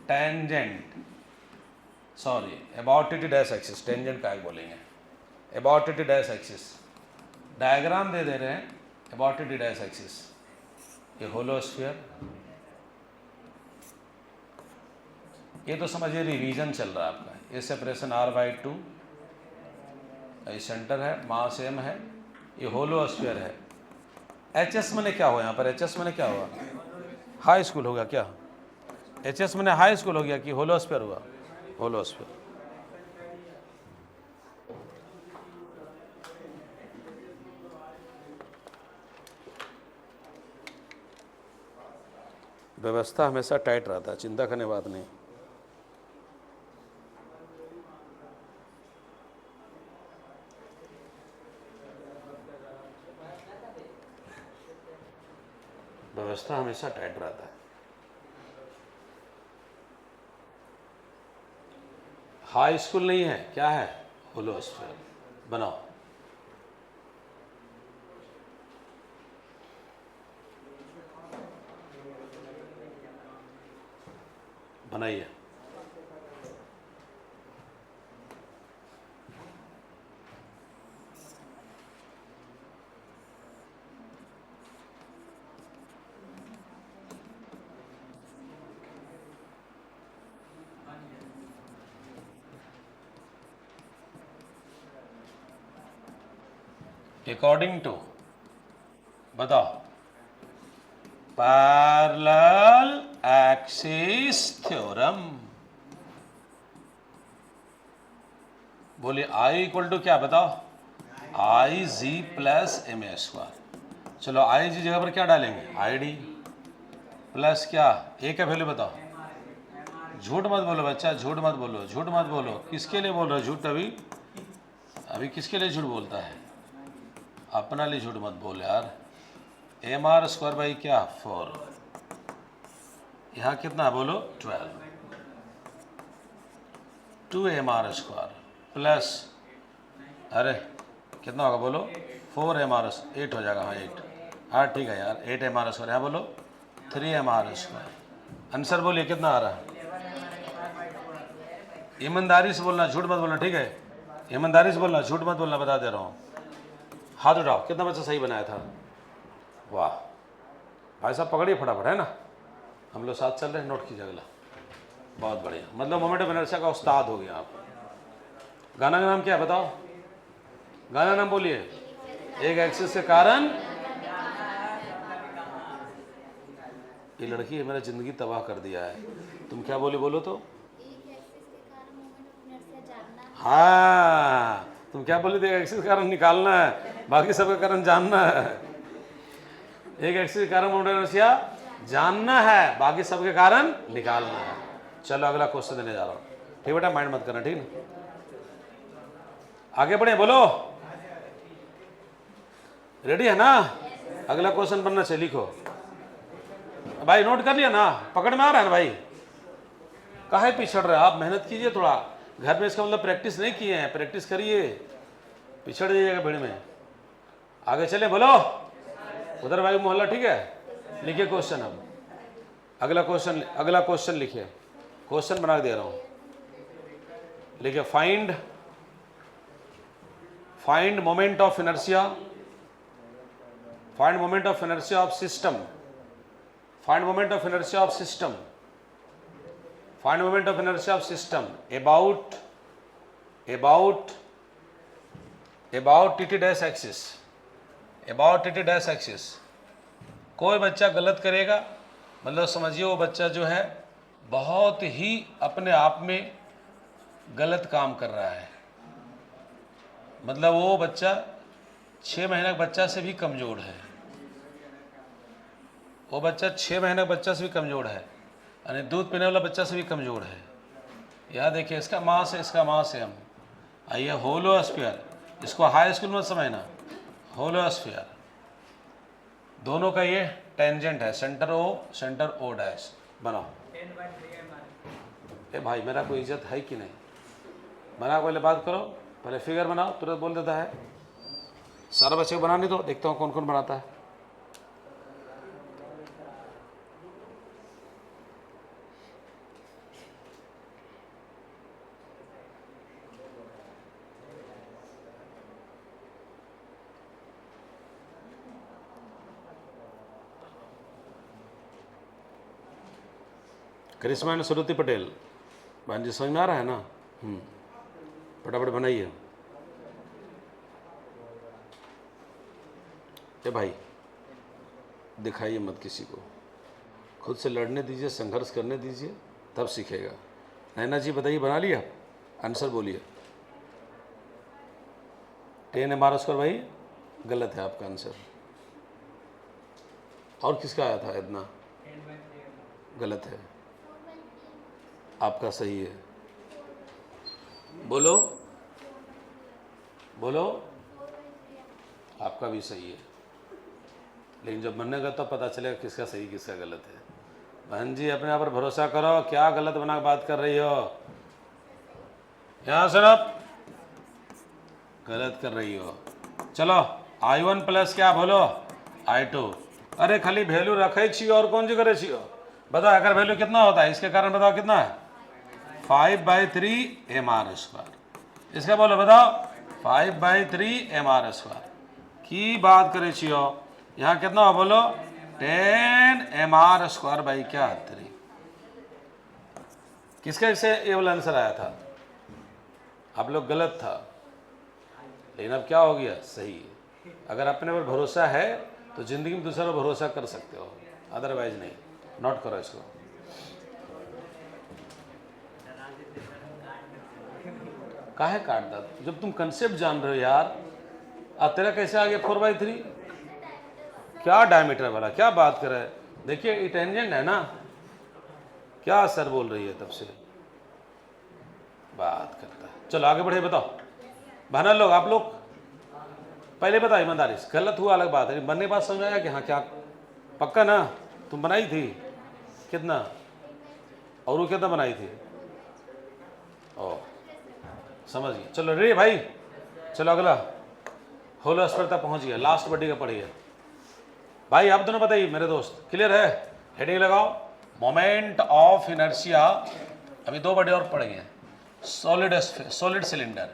tangent, sorry about T dash axis, tangent का बोलेंगे, about T dash axis, diagram दे रहे हैं अबाउट टी डैश एक्सिस, ये होलोस्फीयर, ये तो समझिए रिवीजन चल रहा है आपका। ये सेपरेशन r/2, ये सेंटर है, मास m है, ये होलोस्फीयर है। HS मैंने क्या हुआ यहाँ पर, HS मैंने क्या हुआ, हाई स्कूल हो गया क्या, HS मैंने हाई स्कूल हो गया कि होलोस्फीयर हुआ, होलोस्फीयर। व्यवस्था हमेशा टाइट रहता है, चिंता करने बात नहीं। व्यवस्था हमेशा टाइट रहता है। हाई स्कूल नहीं है, क्या है, होलोस्फीयर। बनाओ, बनाइए। अकॉर्डिंग टू, बताओ, पैरेलल एक्सिस थ्योरम, बोलिए I इक्वल टू क्या, बताओ, IG प्लस MA²। चलो IG जगह पर क्या डालेंगे, ID प्लस क्या, A का वैल्यू बताओ। झूठ मत बोलो बच्चा, झूठ मत बोलो, झूठ मत बोलो। किसके लिए बोल रहे हो झूठ, अभी किसके लिए झूठ बोलता है, अपना लिए झूठ मत बोल यार। MR² बाई क्या, 4, यहाँ कितना बोलो, 12, 2MR² प्लस, अरे कितना होगा बोलो, 4MR, 8 हो जाएगा, हाँ 8, हाँ ठीक है यार, 8MR², यहाँ बोलो 3MR²। आंसर बोलिए कितना आ रहा है, ईमानदारी से बोलना, झूठ मत बोलना, ठीक है, ईमानदारी से बोलना, झूठ मत बोलना, बता दे रहा हूँ। हाथ उठाओ, कितना बच्चा सही बनाया था, वाह भाई साहब, पकड़िए फटाफट, है ना, हम लोग साथ चल रहे हैं, नोट कीजिए अगला, बहुत बढ़िया, मतलब मोमेंट ऑफ इनर्शिया का उस्ताद हो गया आप। गाना का नाम क्या है बताओ, गाना नाम बोलिए, एक एक्सिस के कारण। ये लड़की है, मेरा जिंदगी तबाह कर दिया है, तुम क्या बोली, बोलो तो, हाँ तुम क्या बोली थी, एक एक्सिस के कारण निकालना है, बाकी सबका कारण जानना है। एक एक्सिस के कारण मोमेंट ऑफ इनर्शिया जानना है, बाकी सबके कारण निकालना है। चलो अगला क्वेश्चन देने जा रहा हूँ, ठीक बेटा, माइंड मत करना, ठीक ना, आगे बढ़े, बोलो, रेडी है ना, अगला क्वेश्चन बनना चाहिए, लिखो भाई, नोट कर लिया ना, पकड़ में आ रहा है ना भाई, काहे पिछड़ रहे आप, मेहनत कीजिए थोड़ा, घर में इसका मतलब प्रैक्टिस नहीं किए हैं, प्रैक्टिस करिए, पिछड़ जाइएगा भीड़ में। आगे चले, बोलो, उधर भाई मोहल्ला, ठीक है, लिखिए क्वेश्चन। अब अगला क्वेश्चन लिखिए, क्वेश्चन बना के दे रहा हूं, लिखिए, find moment of inertia, find moment of inertia of system, find moment of inertia of system, find moment of inertia of system about T dash axis, about T dash axis. कोई बच्चा गलत करेगा, मतलब समझिए वो बच्चा जो है बहुत ही अपने आप में गलत काम कर रहा है, मतलब वो बच्चा 6 महीने के बच्चा से भी कमज़ोर है, वो बच्चा 6 महीने के बच्चा से भी कमज़ोर है, यानी दूध पीने वाला बच्चा से भी कमज़ोर है। यह देखिए, इसका मास है, इसका मास है, हम आइए होलोस्फीयर, इसको हाई स्कूल में समझना, होलोस्फीयर, दोनों का ये टेंजेंट है, सेंटर ओ डैश, बनाओ, ए भाई मेरा कोई इज्जत है कि नहीं? बना पहले बात करो, पहले फिगर बनाओ, तुरंत बोल देता है। सारा बच्चे को बनाने दो, देखता हूँ कौन कौन बनाता है। करिश्मा एंड श्रुति पटेल, बहन जी समझ में आ रहा है ना? फटाफट बनाइए। ए भाई दिखाइए मत किसी को, खुद से लड़ने दीजिए, संघर्ष करने दीजिए, तब सीखेगा। नैना जी बताइए, बना लिया? आंसर बोलिए। 10 MR स्क्वायर भाई गलत है आपका आंसर। और किसका आया था? इतना गलत है, आपका सही है। बोलो बोलो, आपका भी सही है, लेकिन जब बनेगा तब पता चलेगा किसका सही किसका गलत है। बहन जी अपने आप पर भरोसा करो, क्या गलत बना के बात कर रही हो? यहाँ सुनो, गलत कर रही हो। चलो I1 प्लस क्या बोलो? I2। अरे खाली वैल्यू रखे छी और कौन सी करे छी? बताओ अगर वैल्यू कितना होता है, इसके कारण बताओ कितना है? 5/3 MR स्क्वायर। इसका बोलो बताओ, 5/3 MR स्क्वायर की बात करे छियो। यहाँ कितना हो बोलो? 10 MR स्क्वायर बाई क्या 3। किसके से ये वाला आंसर आया था? आप लोग गलत था, लेकिन अब क्या हो गया? सही है। अगर अपने पर भरोसा है तो जिंदगी में दूसरों पर भरोसा कर सकते हो, अदरवाइज नहीं। नोट करो इसको। काहे काट दा? जब तुम कंसेप्ट जान रहे हो यार। अब तेरा कैसे आ गया 4/3? क्या डायमीटर वाला, क्या बात कर रहा है? देखिए ये टेंजेंट है ना, क्या सर बोल रही है तब से बात करता है। चलो आगे बढ़े, बताओ बहना लोग, आप लोग पहले बताओ ईमानदारी से, गलत हुआ अलग बात है, बनने के बाद समझ आया कि हाँ क्या पक्का ना? तुम बनाई थी कितना, और वो कितना बनाई थी? ओ समझ गए। चलो रे भाई, चलो अगला होलो स्क्वायर तक पहुंच गया, लास्ट बड्डी का पढ़िए भाई। आप दोनों बताइए मेरे दोस्त, क्लियर है? हेडिंग लगाओ, मोमेंट ऑफ इनर्शिया। अभी 2 बड़े और पढ़ेंगे। Solid cylinder,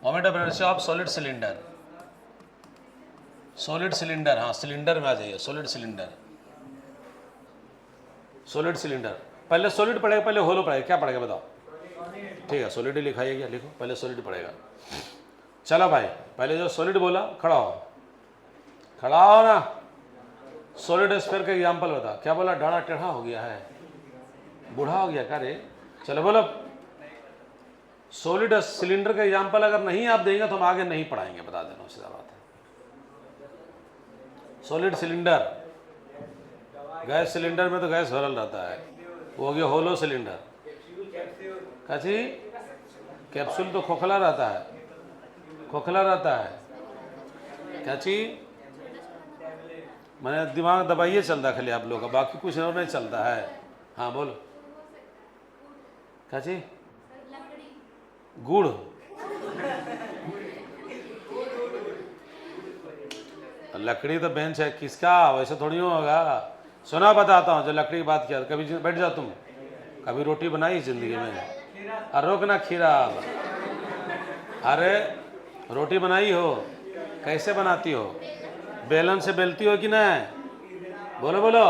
moment of inertia of solid cylinder. Solid cylinder, हाँ सिलेंडर में आ जाइए। Solid cylinder, solid cylinder. पहले सॉलिड पढ़ेगा, पहले होलो पढ़ेगा? क्या पढ़ेगा बताओ? ठीक है, सॉलिड ही लिखाइए, क्या लिखो? पहले सॉलिड पढ़ेगा। चलो भाई, पहले जो सॉलिड बोला, खड़ा हो, खड़ा हो ना। सॉलिड स्फीयर का एग्जाम्पल बता। क्या बोला? डाढ़ा टेढ़ा हो गया है, बूढ़ा हो गया क्या रे? चलो बोलो। सॉलिड सिलेंडर का एग्जाम्पल अगर नहीं आप देंगे तो हम आगे नहीं पढ़ाएंगे, बता देना, सीधा बात है। सॉलिड सिलेंडर, गैस सिलेंडर में तो गैस भरल रहता है, वो हो गया होलो सिलेंडर। काची कैप्सूल तो खोखला रहता है, खोखला रहता है। क्या चीज मैंने दिमाग दबाइए चलता खाली आप लोग का, बाकी कुछ और नहीं चलता है। हाँ बोलो। क्या चीज? गुड़। लकड़ी तो बेंच है किसका, वैसे थोड़ी होगा। सुना बताता हूँ, जो लकड़ी की बात किया, कभी बैठ जाओ तुम, कभी रोटी बनाई जिंदगी में? अरे रोकना खीरा। अरे रोटी बनाई हो, कैसे बनाती हो? बेलन से बेलती हो कि नहीं? बोलो बोलो।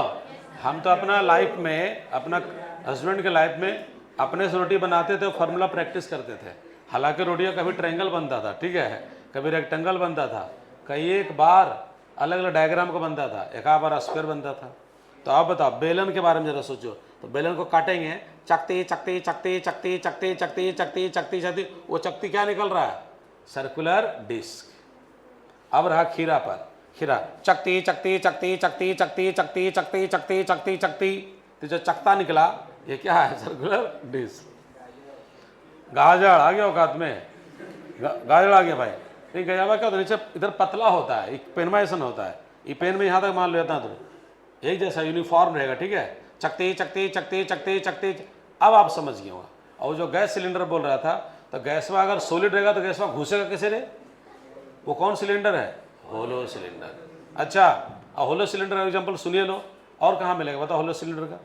हम तो अपना लाइफ में, अपना हस्बैंड के लाइफ में अपने से रोटी बनाते थे, फार्मूला प्रैक्टिस करते थे। हालांकि रोटियां कभी ट्रायंगल बनता था, ठीक है, कभी रेक्टेंगल बनता था, कई एक बार अलग अलग डायग्राम का बनता था, एक बार स्क्वायर बनता था। तो आप बताओ बेलन के बारे में जरा सोचो। तो बेलन को काटेंगे, चकती चकती चकती चकती चकती चकती चकती चकती चकती, वो चकती क्या निकल रहा है? Circular disc. अब रहा खीरा पर, खीरा चकती चकती चकती चकती चकती चकती चकती चकती चकती चकती, तो जो चकता निकला ये क्या है? Circular disc. गाजर आ गया औकात में, गाजर आ गया भाई। नहीं गया क्या होता है? नीचे इधर पतला होता है, एक पेनमा ऐसा होता है, ये पेन में यहाँ तक मान लेता है तो एक जैसा यूनिफॉर्म रहेगा, ठीक है। चकती चकती चकती चकती चकती। अब आप समझ गए होगा और जो गैस सिलेंडर बोल रहा था, तो गैस में अगर सॉलिड रहेगा तो गैस में घुसेगा कैसे रे? वो कौन सिलेंडर है? Hollow cylinder. अच्छा, होलो सिलेंडर का एग्जाम्पल सुनिए लो, और कहाँ मिलेगा बताओ होलो सिलेंडर का?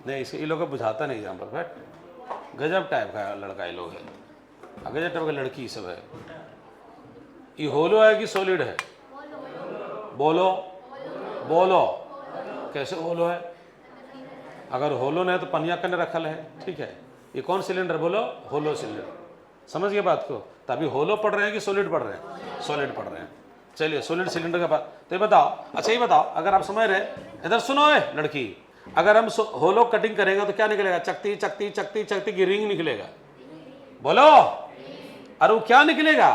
नहीं, इसके ये लोग को बुझाता नहीं एग्जाम्पल। बट गजब टाइप का लड़का ये लोग है, गजब टाइप का लड़की सब है। ये होलो है कि सॉलिड है? बोलो बोलो, कैसे होलो है? अगर होलो नहीं है तो पनिया कने रखल है, ठीक है। ये कौन सिलेंडर बोलो? Hollow cylinder. समझ गए बात को? तो अभी होलो पढ़ रहे हैं कि सॉलिड पढ़ रहे हैं? सॉलिड पढ़ रहे हैं। चलिए सॉलिड सिलेंडर का बात, तो ये बताओ। अच्छा ये बताओ, अगर आप समझ रहे, इधर सुनो है लड़की, अगर हम होलो कटिंग करेंगे तो क्या निकलेगा? चकती चकती चकती चकती की रिंग निकलेगा। बोलो, अरे वो क्या निकलेगा?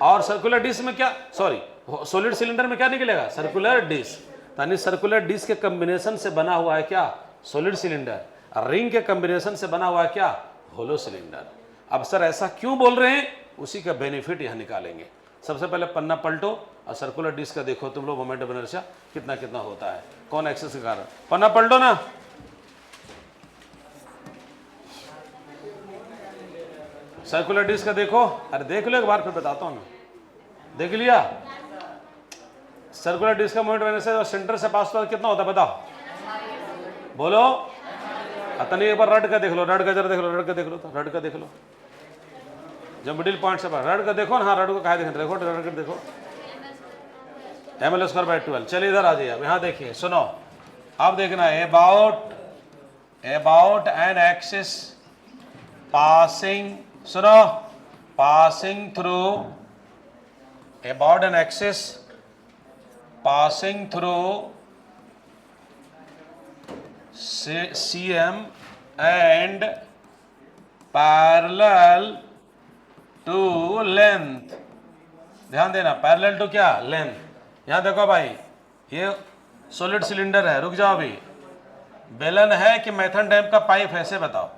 और सर्कुलर डिस्क में क्या, सॉरी सॉलिड सिलेंडर में क्या निकलेगा? Circular disc. यानी सर्कुलर डिस्क के कॉम्बिनेशन से बना हुआ है क्या? Solid cylinder. रिंग के कॉम्बिनेशन से बना हुआ है क्या? Hollow cylinder. अब सर ऐसा क्यों बोल रहे हैं, उसी का बेनिफिट यहाँ निकालेंगे। सबसे पहले पन्ना पलटो और सर्कुलर डिस्क का देखो तुम लोग मोमेंट ऑफ इनर्शिया कितना कितना होता है, कौन एक्सेस के कारण। पन्ना पलटो ना, सर्कुलर डिस्क का देखो। अरे देख लो एक बार, फिर बताता हूँ मैं। देख लिया? सर्कुलर डिस्क का मोमेंट ऑफ इनर्शिया सेंटर से पास होता है कितना होता है बताओ? बोलो। अतनी एक बार रड का देख लो, रड का जरा देख लो, रड का देख लो, तो रड का देख लो, जब मिडिल पॉइंट से रड का देखो ना। हाँ रड को कहा देखो, देखो रड का देखो, ml²/12। चलिए इधर आ जाइए, अब यहाँ देखिए, सुनो। अब देखना अबाउट एन एक्सिस पासिंग, सुनो, passing through, about an axis passing through CM and parallel to length। ध्यान देना, पैरेलल टू क्या? लेंथ। यहां देखो भाई, ये सॉलिड सिलेंडर है। रुक जाओ अभी, बेलन है कि मैथन डैम का पाइप है, ऐसे बताओ।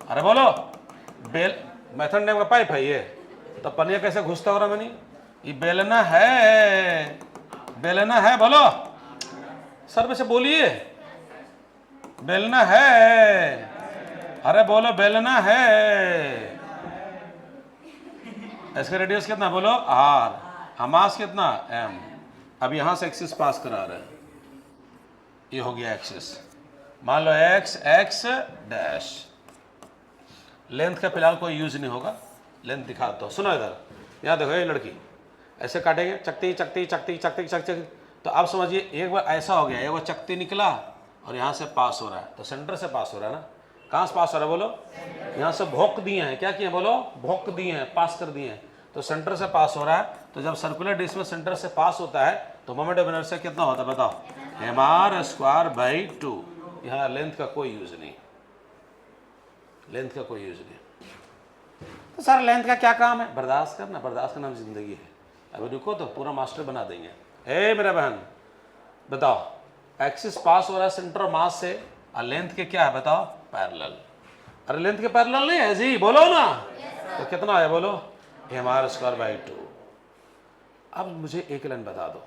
अरे बोलो, मैथन डैम का पाइप है ये, तो पनिया कैसे घुसता हो रहा मैंने? ये बेलना है, बेलना है। बोलो सर में से बोलिए, बेलना है। अरे बोलो, बेलना है। इसका रेडियस कितना? बोलो आर। हमास कितना? एम। अब यहां से एक्सिस पास करा रहे हैं, ये हो गया एक्सिस। मान लो एक्स एक्स डैश। लेंथ का फिलहाल कोई यूज नहीं होगा, लेंथ दिखा दो। सुनो इधर, यहां देखो, ये लड़की ऐसे काटेंगे, चकती चकती चकती चकती चकती। तो आप समझिए, एक बार ऐसा हो गया, एक बार चकती निकला और यहाँ से पास हो रहा है, तो सेंटर से पास हो रहा है ना। कहाँ से पास हो रहा है? बोलो, यहाँ से भोंक दिए हैं। क्या किए? बोलो, भोंक दिए हैं, पास कर दिए हैं, तो सेंटर से पास हो रहा है। तो जब सर्कुलर डिस्क में सेंटर से पास होता है तो मोमेंट ऑफ इनर्शिया कितना होता है बताओ? mr²/2। यहाँ लेंथ का कोई यूज नहीं, लेंथ का कोई यूज नहीं। तो सर लेंथ का क्या काम है? बर्दाश्त करना, बर्दाश्त का नाम जिंदगी है। अभी रुको तो पूरा मास्टर बना देंगे। ए मेरा बहन बताओ, एक्सिस पास हो रहा है सेंटर मास से, और लेंथ के क्या है बताओ? पैरेलल। अरे लेंथ के पैरेलल नहीं है जी, बोलो ना। तो कितना है? बोलो mr²/2। अब मुझे एक लाइन बता दो,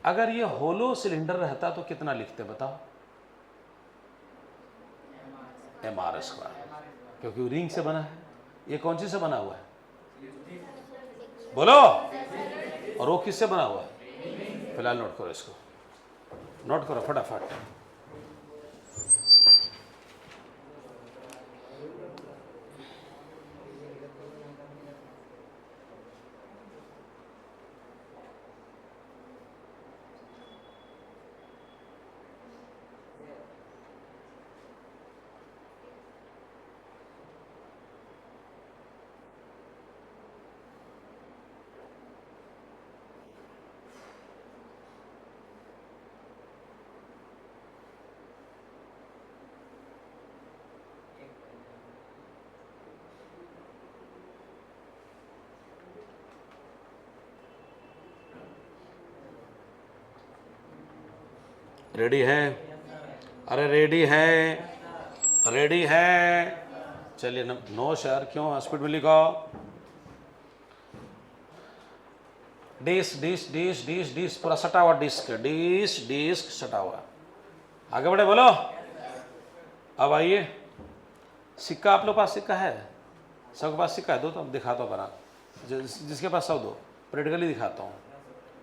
अगर ये होलो सिलेंडर रहता तो कितना लिखते बताओ? mr², क्योंकि रिंग से बना है। ये कौन सी से बना हुआ है? बोलो। और वो किससे बना हुआ है? फिलहाल नोट करो, इसको नोट करो फटाफट। रेडी है? अरे रेडी है, रेडी है। चलिए नो सर, क्यों स्पीड में लिखो? Disc disc disc disc disc पूरा सटा हुआ, डिस्क डिस्क डिस्क सटा हुआ। आगे बढ़े, बोलो। अब आइए, सिक्का आप लोग पास सिक्का है? सबके पास सिक्का है? दो तो दिखाता हूँ बना, जिसके पास सब दो, प्रैक्टिकली दिखाता हूँ,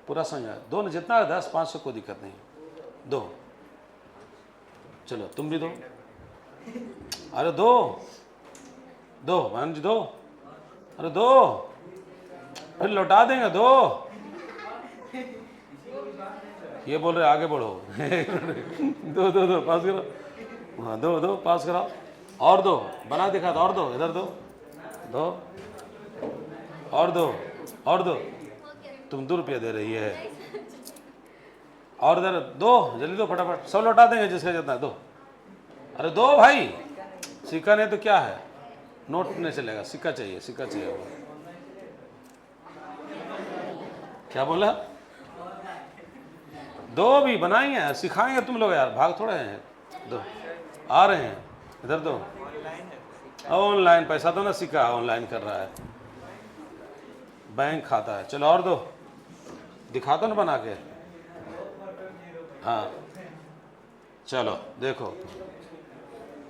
पूरा समझ आए। दो न, जितना 10 5 से कोई दिक्कत नहीं, दो। चलो तुम भी दो, अरे दो दो बहन जी दो, अरे दो, फिर लौटा देंगे, दो। ये बोल रहे आगे बढ़ो। दो दो दो पास करो, हाँ दो दो पास कराओ, और दो बना दिखा दो, और दो, इधर दो, दो और दो, और दो। तुम 2 रुपया दे रही है, और इधर दो, जल्दी दो फटाफट, सब लौटा देंगे जिसका जितना है, दो। अरे दो भाई, सिक्का नहीं तो क्या है, नोट नहीं चलेगा, सिक्का चाहिए, सिक्का चाहिए। क्या बोला? दो भी बनाएंगे, सिखाएंगे तुम लोग यार, भाग थोड़े हैं। दो आ रहे हैं, इधर दो। ऑनलाइन पैसा दो ना, सिक्का ऑनलाइन कर रहा है, बैंक खाता है। चलो और दो, दिखा दो ना बना के। हाँ चलो देखो,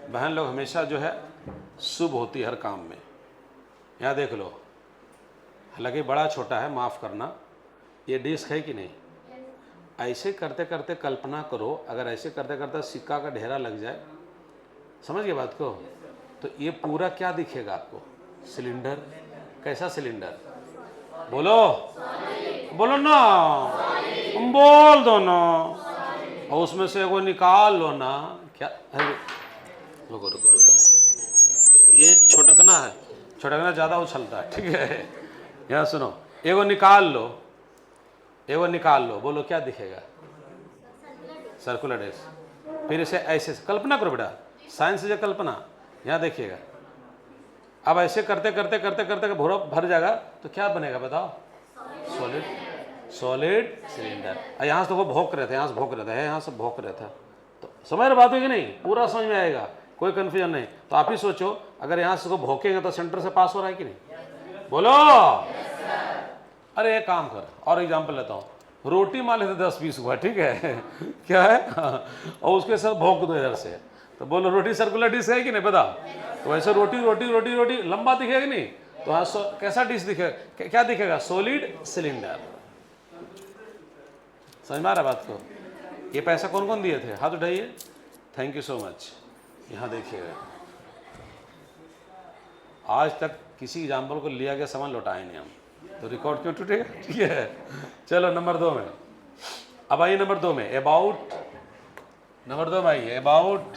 बहन लोग हमेशा जो है शुभ होती है हर काम में। यहाँ देख लो, हालांकि बड़ा छोटा है, माफ़ करना, ये डिस्क है कि नहीं? ऐसे करते करते कल्पना करो, अगर ऐसे करते करते सिक्का का ढेरा लग जाए, समझ गए बात को, तो ये पूरा क्या दिखेगा आपको? सिलेंडर। कैसा सिलेंडर? बोलो बोलो ना, बोल दो ना, और उसमें से वो निकाल लो ना। क्या है? रुको रुको रुको, ये छोटकना है, छोटकना ज़्यादा उछलता है, ठीक है। यहाँ सुनो, एगो निकाल लो, एगो निकाल लो, बोलो क्या दिखेगा? Circular disc. फिर इसे ऐसे कल्पना करो बेटा, साइंस से कल्पना। यहाँ देखिएगा, अब ऐसे करते करते करते करते भोरा भर जाएगा तो क्या बनेगा बताओ? Solid, solid cylinder. यहाँ से तो वो भोंक रहे थे, यहाँ से भोंक रहे थे, यहाँ से भोंक रहे थे, तो समझ रहे बात है कि नहीं? पूरा समझ में आएगा, कोई कन्फ्यूजन नहीं। तो आप ही सोचो, अगर यहाँ से को भोंकेंगे तो सेंटर से पास हो रहा है कि नहीं? बोलो। अरे एक काम कर, और एग्जाम्पल लेता हूँ, रोटी मान लेते 10-20 हुआ, ठीक है। क्या है? और उसके साथ भोंक दो इधर से, तो बोलो रोटी सर्कुलर डिश है कि नहीं? बताओ। तो ऐसे रोटी रोटी रोटी रोटी लंबा दिखेगा कि नहीं? तो हाँ, कैसा डिश दिखेगा? क्या दिखेगा? Solid cylinder. समझ में आ रहा बात को? ये पैसा कौन कौन दिए थे? हाथ उठाइए, थैंक यू सो मच। यहाँ देखिएगा, आज तक किसी एग्जाम्पल को लिया गया सामान लौटाए नहीं हम, तो रिकॉर्ड क्यों टूटेगा? ठीक है, चलो नंबर 2 में। अब आइए नंबर 2 में, अबाउट। नंबर 2 में आइए, about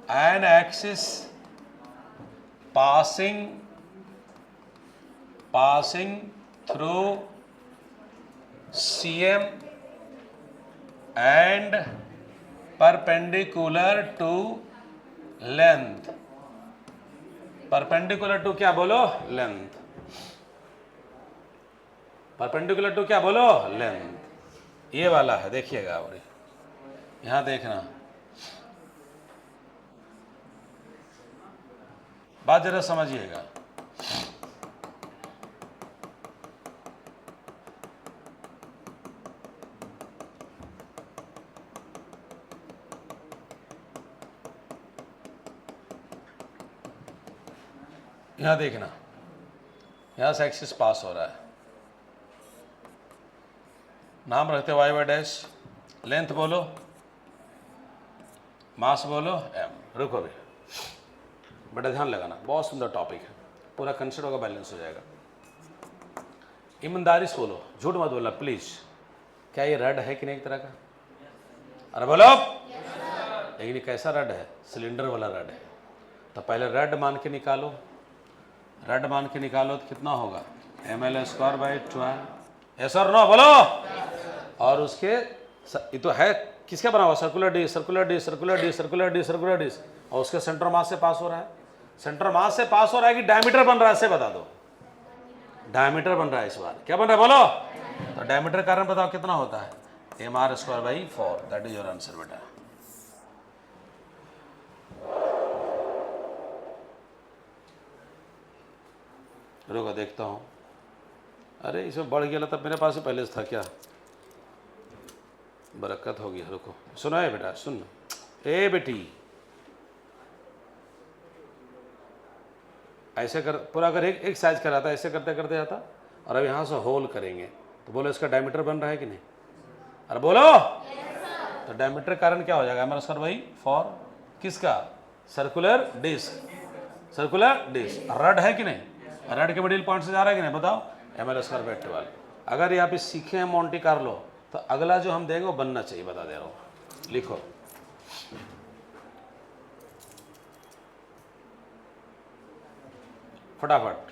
an axis passing through CM and perpendicular to length। Perpendicular to क्या बोलो? लेंथ। परपेंडिकुलर टू क्या बोलो? लेंथ। ये वाला है, देखिएगा, और यहां देखना, बात जरा समझिएगा। यहां देखना, यहां से एक्सिस पास हो रहा है, नाम रखते वाई बाय डैश, लेंथ बोलो, मास बोलो एम। रुको भी, बड़ा ध्यान लगाना, बहुत सुंदर टॉपिक है, पूरा कंसेप्ट होगा, बैलेंस हो जाएगा। ईमानदारी से बोलो, झूठ मत बोलना प्लीज। क्या ये रड है कि नहीं एक तरह का? अरे बोलो। लेकिन ये कैसा रड है? सिलेंडर वाला रड है। तो पहले रड मान के निकालो, रड मान के निकालो तो कितना होगा? ml²/12। यस और नो बोलो। और उसके ये तो है किसका बना हुआ? Circular disc, circular disc, circular disc, circular disc, circular disc, और उसके सेंटर मास से पास हो रहा है। सेंटर मास से पास हो रहा है कि डायमीटर बन रहा है? से बता दो। डायमीटर बन रहा है इस बार। क्या बन रहा है बोलो? तो डायमीटर कारण बताओ कितना होता है? mr²/4। That is your answer बेटा। रुको देखता हूँ, अरे इसमें बढ़ गया, तब मेरे पास ही पहले से था क्या? बरकत होगी। रुको, सुना है बेटा, सुन, ए बेटी, ऐसे कर पूरा, अगर एक साइज का रहता ऐसे करते करते जाता, और अब यहाँ से होल करेंगे तो बोलो इसका डायमीटर बन रहा है कि नहीं? अरे बोलो। तो डायमीटर कारण क्या हो जाएगा? एम एल स्क्वायर बाई 4 किसका? Circular disc, circular disc. Rod है कि नहीं? रड के मिडिल पॉइंट से जा रहा है कि नहीं? बताओ। M L square by 12। अगर यहाँ पे सीखे हैं मोंटी कार्लो, तो अगला जो हम देंगे वो बनना चाहिए, बता दे रहा हूँ। लिखो, फटाफट।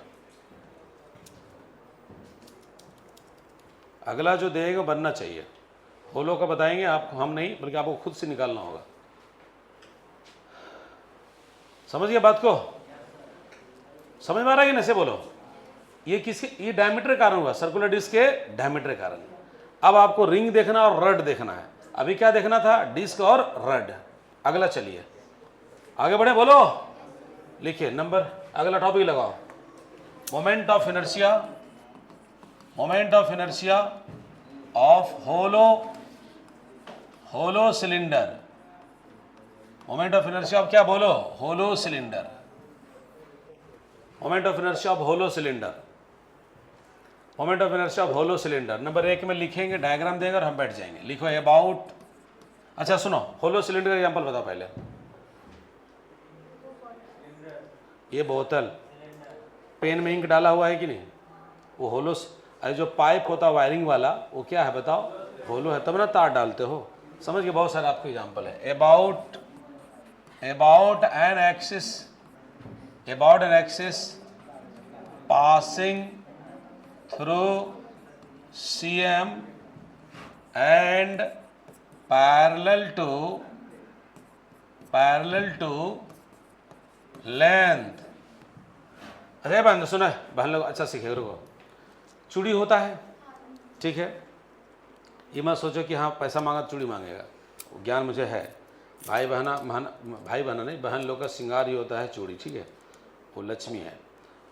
अगला जो देगा बनना चाहिए। होलो का बताएंगे आपको, हम नहीं, बल्कि आपको खुद से निकालना होगा। समझ गए बात को? समझ में आ रहा है कि नहीं से बोलो? ये किसके? ये डायमीटर कारण हुआ, सर्कुलर डिस्क के डायमीटर कारण। अब आपको रिंग देखना और रड देखना है। अभी क्या देखना था? डिस्क और रड। अगला चलिए आगे बढ़े, बोलो। लिखिए नंबर, अगला टॉपिक लगाओ। Moment of inertia, moment of inertia of hollow cylinder. Moment of inertia of क्या? बोलो, hollow cylinder. Moment of inertia of hollow cylinder, moment of inertia of hollow cylinder. Number 1 में लिखेंगे, डायग्राम देंगे और हम बैठ जाएंगे। लिखो अबाउट, अच्छा सुनो, होलो सिलेंडर का एग्जांपल बताओ पहले। ये बोतल, पेन में इंक डाला हुआ है कि नहीं? वो होलो, जो पाइप होता है वायरिंग वाला, वो क्या है बताओ? होलो है, तब ना तार डालते हो। समझ के बहुत सारे आपके एग्जांपल है। About an axis passing through CM and parallel to length। अरे बहन सुना, बहन लोग अच्छा सीखे। रुको, चूड़ी होता है, ठीक है? ये मत सोचो कि हाँ पैसा मांगा चूड़ी मांगेगा, वो ज्ञान मुझे है। भाई बहना नहीं, बहन लोग का श्रृंगार ही होता है चूड़ी, ठीक है? वो लक्ष्मी है,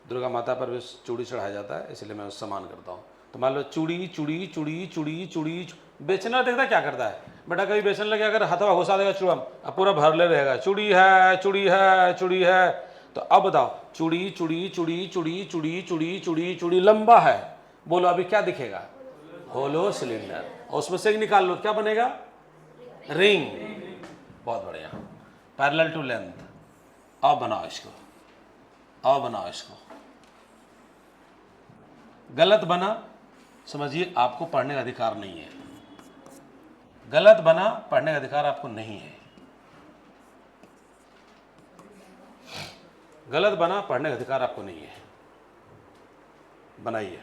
दुर्गा माता पर भी चूड़ी चढ़ाया जाता है, इसलिए मैं उससे सम्मान करता हूँ। तो मान लो चूड़ी चूड़ी चूड़ी चूड़ी चूड़ी, बेचना देखता क्या करता है बेटा? कभी बेचने लगे, अगर हथवा घुसा देगा चूड़ा, अब पूरा भर ले रहेगा, चूड़ी है चूड़ी है चूड़ी है। तो अब बताओ, चूड़ी चूड़ी चूड़ी चूड़ी चूड़ी चूड़ी चूड़ी चूड़ी लंबा है, बोलो अभी क्या दिखेगा? Hollow cylinder. और उसमें से निकाल लो, क्या बनेगा? रिंग। बहुत बढ़िया, पैरेलल टू लेंथ। अब बनाओ इसको, अब बनाओ इसको। गलत बना, समझिए आपको पढ़ने का अधिकार नहीं है। गलत बना, पढ़ने का अधिकार आपको नहीं है। गलत बना, पढ़ने का अधिकार आपको नहीं है। बनाइए।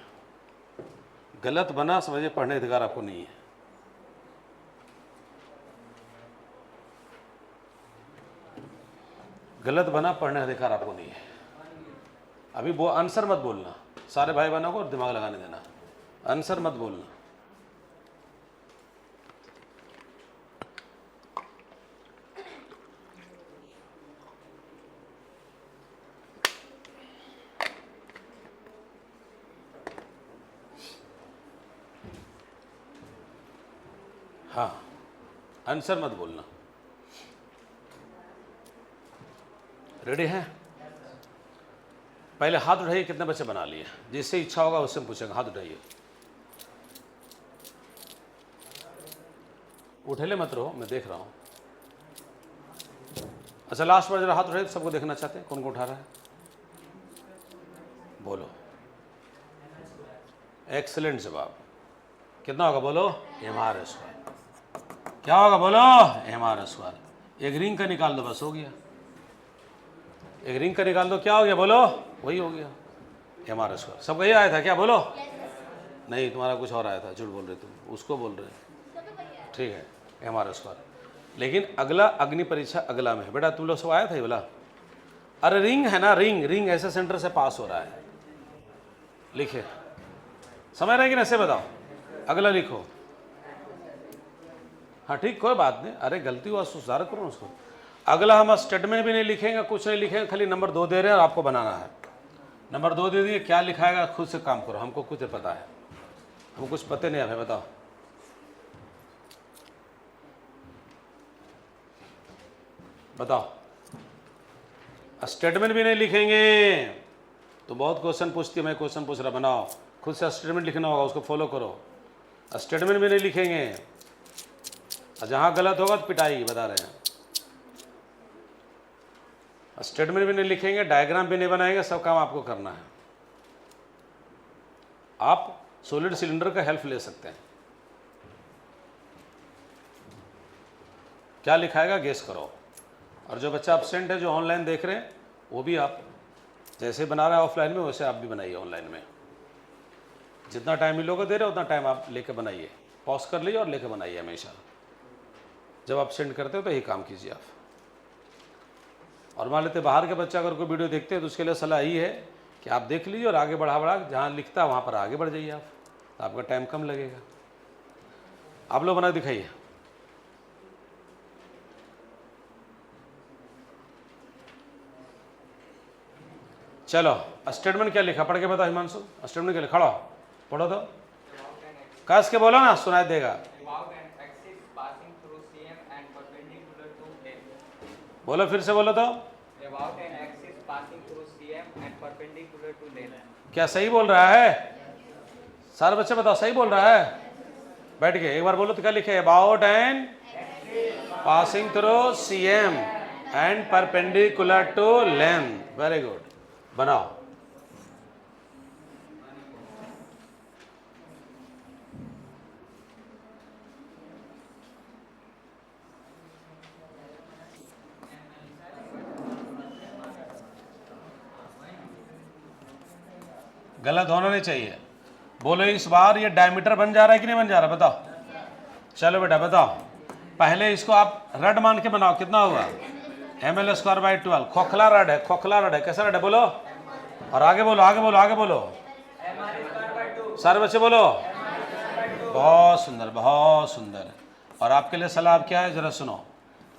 गलत बना, समझिए पढ़ने का अधिकार आपको नहीं है। गलत बना, पढ़ने का अधिकार आपको नहीं है। अभी वो आंसर मत बोलना, सारे भाई बहनों को दिमाग लगाने देना, आंसर मत बोलना। हाँ, आंसर मत बोलना। रेडी हैं? पहले हाथ उठाइए, कितने बच्चे बना लिए? जिससे इच्छा होगा उससे पूछेगा, हाथ उठाइए। उठेले मत रहो, मैं देख रहा हूँ। अच्छा, लास्ट बार जरा हाथ उठाइए, सबको देखना चाहते हैं कौन कौन उठा रहा है। बोलो, एक्सीलेंट जवाब। कितना होगा बोलो? MR square. क्या होगा बोलो? MR square. एक रिंग का निकाल दो, बस हो गया। एक रिंग का निकाल दो, क्या हो गया बोलो? वही हो गया, MR स्क्वायर। सबको ये आया था क्या? बोलो। नहीं, तुम्हारा कुछ और आया था, झूठ बोल रहे तुम, उसको बोल रहे। ठीक है, MR स्क्वायर। लेकिन अगला अग्नि परीक्षा अगला में है बेटा, तुम लोग सब आया था ये बोला। अरे रिंग है ना, रिंग रिंग ऐसे सेंटर से पास हो रहा है। लिखे, समझ रहे कि नहीं? ऐसे बताओ, अगला लिखो। हाँ ठीक, कोई बात नहीं, अरे गलती हुआ सुधार करो उसको। अगला हम स्टेटमेंट भी नहीं लिखेंगे, कुछ नहीं लिखेंगे, खाली नंबर 2 दे रहे हैं और आपको बनाना है। नंबर 2 दे दिए, क्या लिखाएगा खुद से काम करो, हमको कुछ पता है, हमको कुछ पते नहीं है। बताओ, बताओ। स्टेटमेंट भी नहीं लिखेंगे तो बहुत क्वेश्चन पूछती है, मैं क्वेश्चन पूछ रहा, बनाओ। खुद से स्टेटमेंट लिखना होगा, उसको फॉलो करो। स्टेटमेंट भी नहीं लिखेंगे, और जहाँ गलत होगा तो पिटाई, बता रहे हैं। स्टेटमेंट भी नहीं लिखेंगे, डायग्राम भी नहीं बनाएंगे, सब काम आपको करना है। आप सॉलिड सिलेंडर का हेल्प ले सकते हैं। क्या लिखाएगा गेस करो। और जो बच्चा एब्सेंट है, जो ऑनलाइन देख रहे हैं, वो भी आप जैसे बना रहे हैं ऑफलाइन में, वैसे आप भी बनाइए ऑनलाइन में। जितना टाइम इन लोगों को दे रहे हो उतना टाइम आप लेके बनाइए, पॉज कर लीजिए और लेके बनाइए हमेशा। जब आप सेंड करते हो तो यही काम कीजिए आप। और मान लेते बाहर के बच्चे अगर कोई वीडियो देखते हैं तो उसके लिए सलाह यही है कि आप देख लीजिए और आगे बढ़ा जहाँ लिखता है वहाँ पर आगे बढ़ जाइए आप, तो आपका टाइम कम लगेगा। आप लोग बना दिखाइए। चलो स्टेटमेंट क्या लिखा, पढ़ के बताओ हिमांशु। स्टेटमेंट क्या लिखा, खड़ा हो, पढ़ो तो, कस के बोलो ना, सुनाई देगा। बोलो फिर से बोलो तो। क्या सही बोल रहा है? सारे बच्चे बताओ सही बोल रहा है? बैठ के एक बार बोलो तो क्या लिखे, about an passing through CM and perpendicular to length. Very good, बनाओ। गलत होना नहीं चाहिए। बोलो इस बार ये डायमीटर बन जा रहा है कि नहीं बन जा रहा, बताओ। चलो बेटा बताओ। पहले इसको आप रड मान के बनाओ, कितना होगा, ml²/12। खोखला रड है, खोखला रड है, कैसा रड है, बोलो। और आगे बोलो, आगे बोलो, आगे बोलो, सारे बच्चे बोलो। बहुत सुंदर, बहुत सुंदर। और आपके लिए सलाह क्या है, जरा सुनो।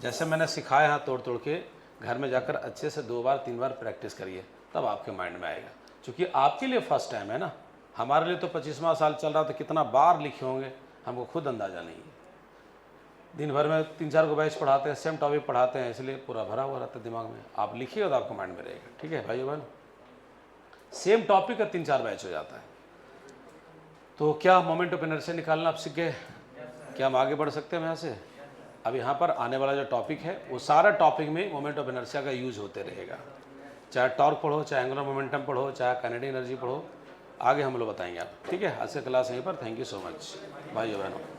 जैसे मैंने सिखाया है तोड़ तोड़ के, घर में जाकर अच्छे से 2 बार 3 बार प्रैक्टिस करिए, तब आपके माइंड में आएगा। क्योंकि आपके लिए फर्स्ट टाइम है ना, हमारे लिए तो 25वां साल चल रहा, तो कितना बार लिखे होंगे हमको खुद अंदाज़ा नहीं है। दिन भर में 3-4 को बैच पढ़ाते हैं, सेम टॉपिक पढ़ाते हैं, इसलिए पूरा भरा हुआ रहता है दिमाग में। आप लिखिएगा तो आपको माइंड में रहेगा, ठीक है भाइयों बहनों। सेम टॉपिक का 3-4 बैच हो जाता है। तो क्या मोमेंट ऑफ इनर्शिया निकालना आप सीख गए? क्या हम आगे बढ़ सकते हैं यहाँ से? अब यहाँ पर आने वाला जो टॉपिक है, वो सारा टॉपिक में मोमेंट ऑफ इनर्शिया का यूज होते रहेगा। चाहे टॉर्क पढ़ो, चाहे एंगुलर मोमेंटम पढ़ो, चाहे काइनेटिक एनर्जी पढ़ो, आगे हम लोग बताएंगे आप, ठीक है। आज से क्लास यहीं पर। थैंक यू सो मच भाइयों बहनों।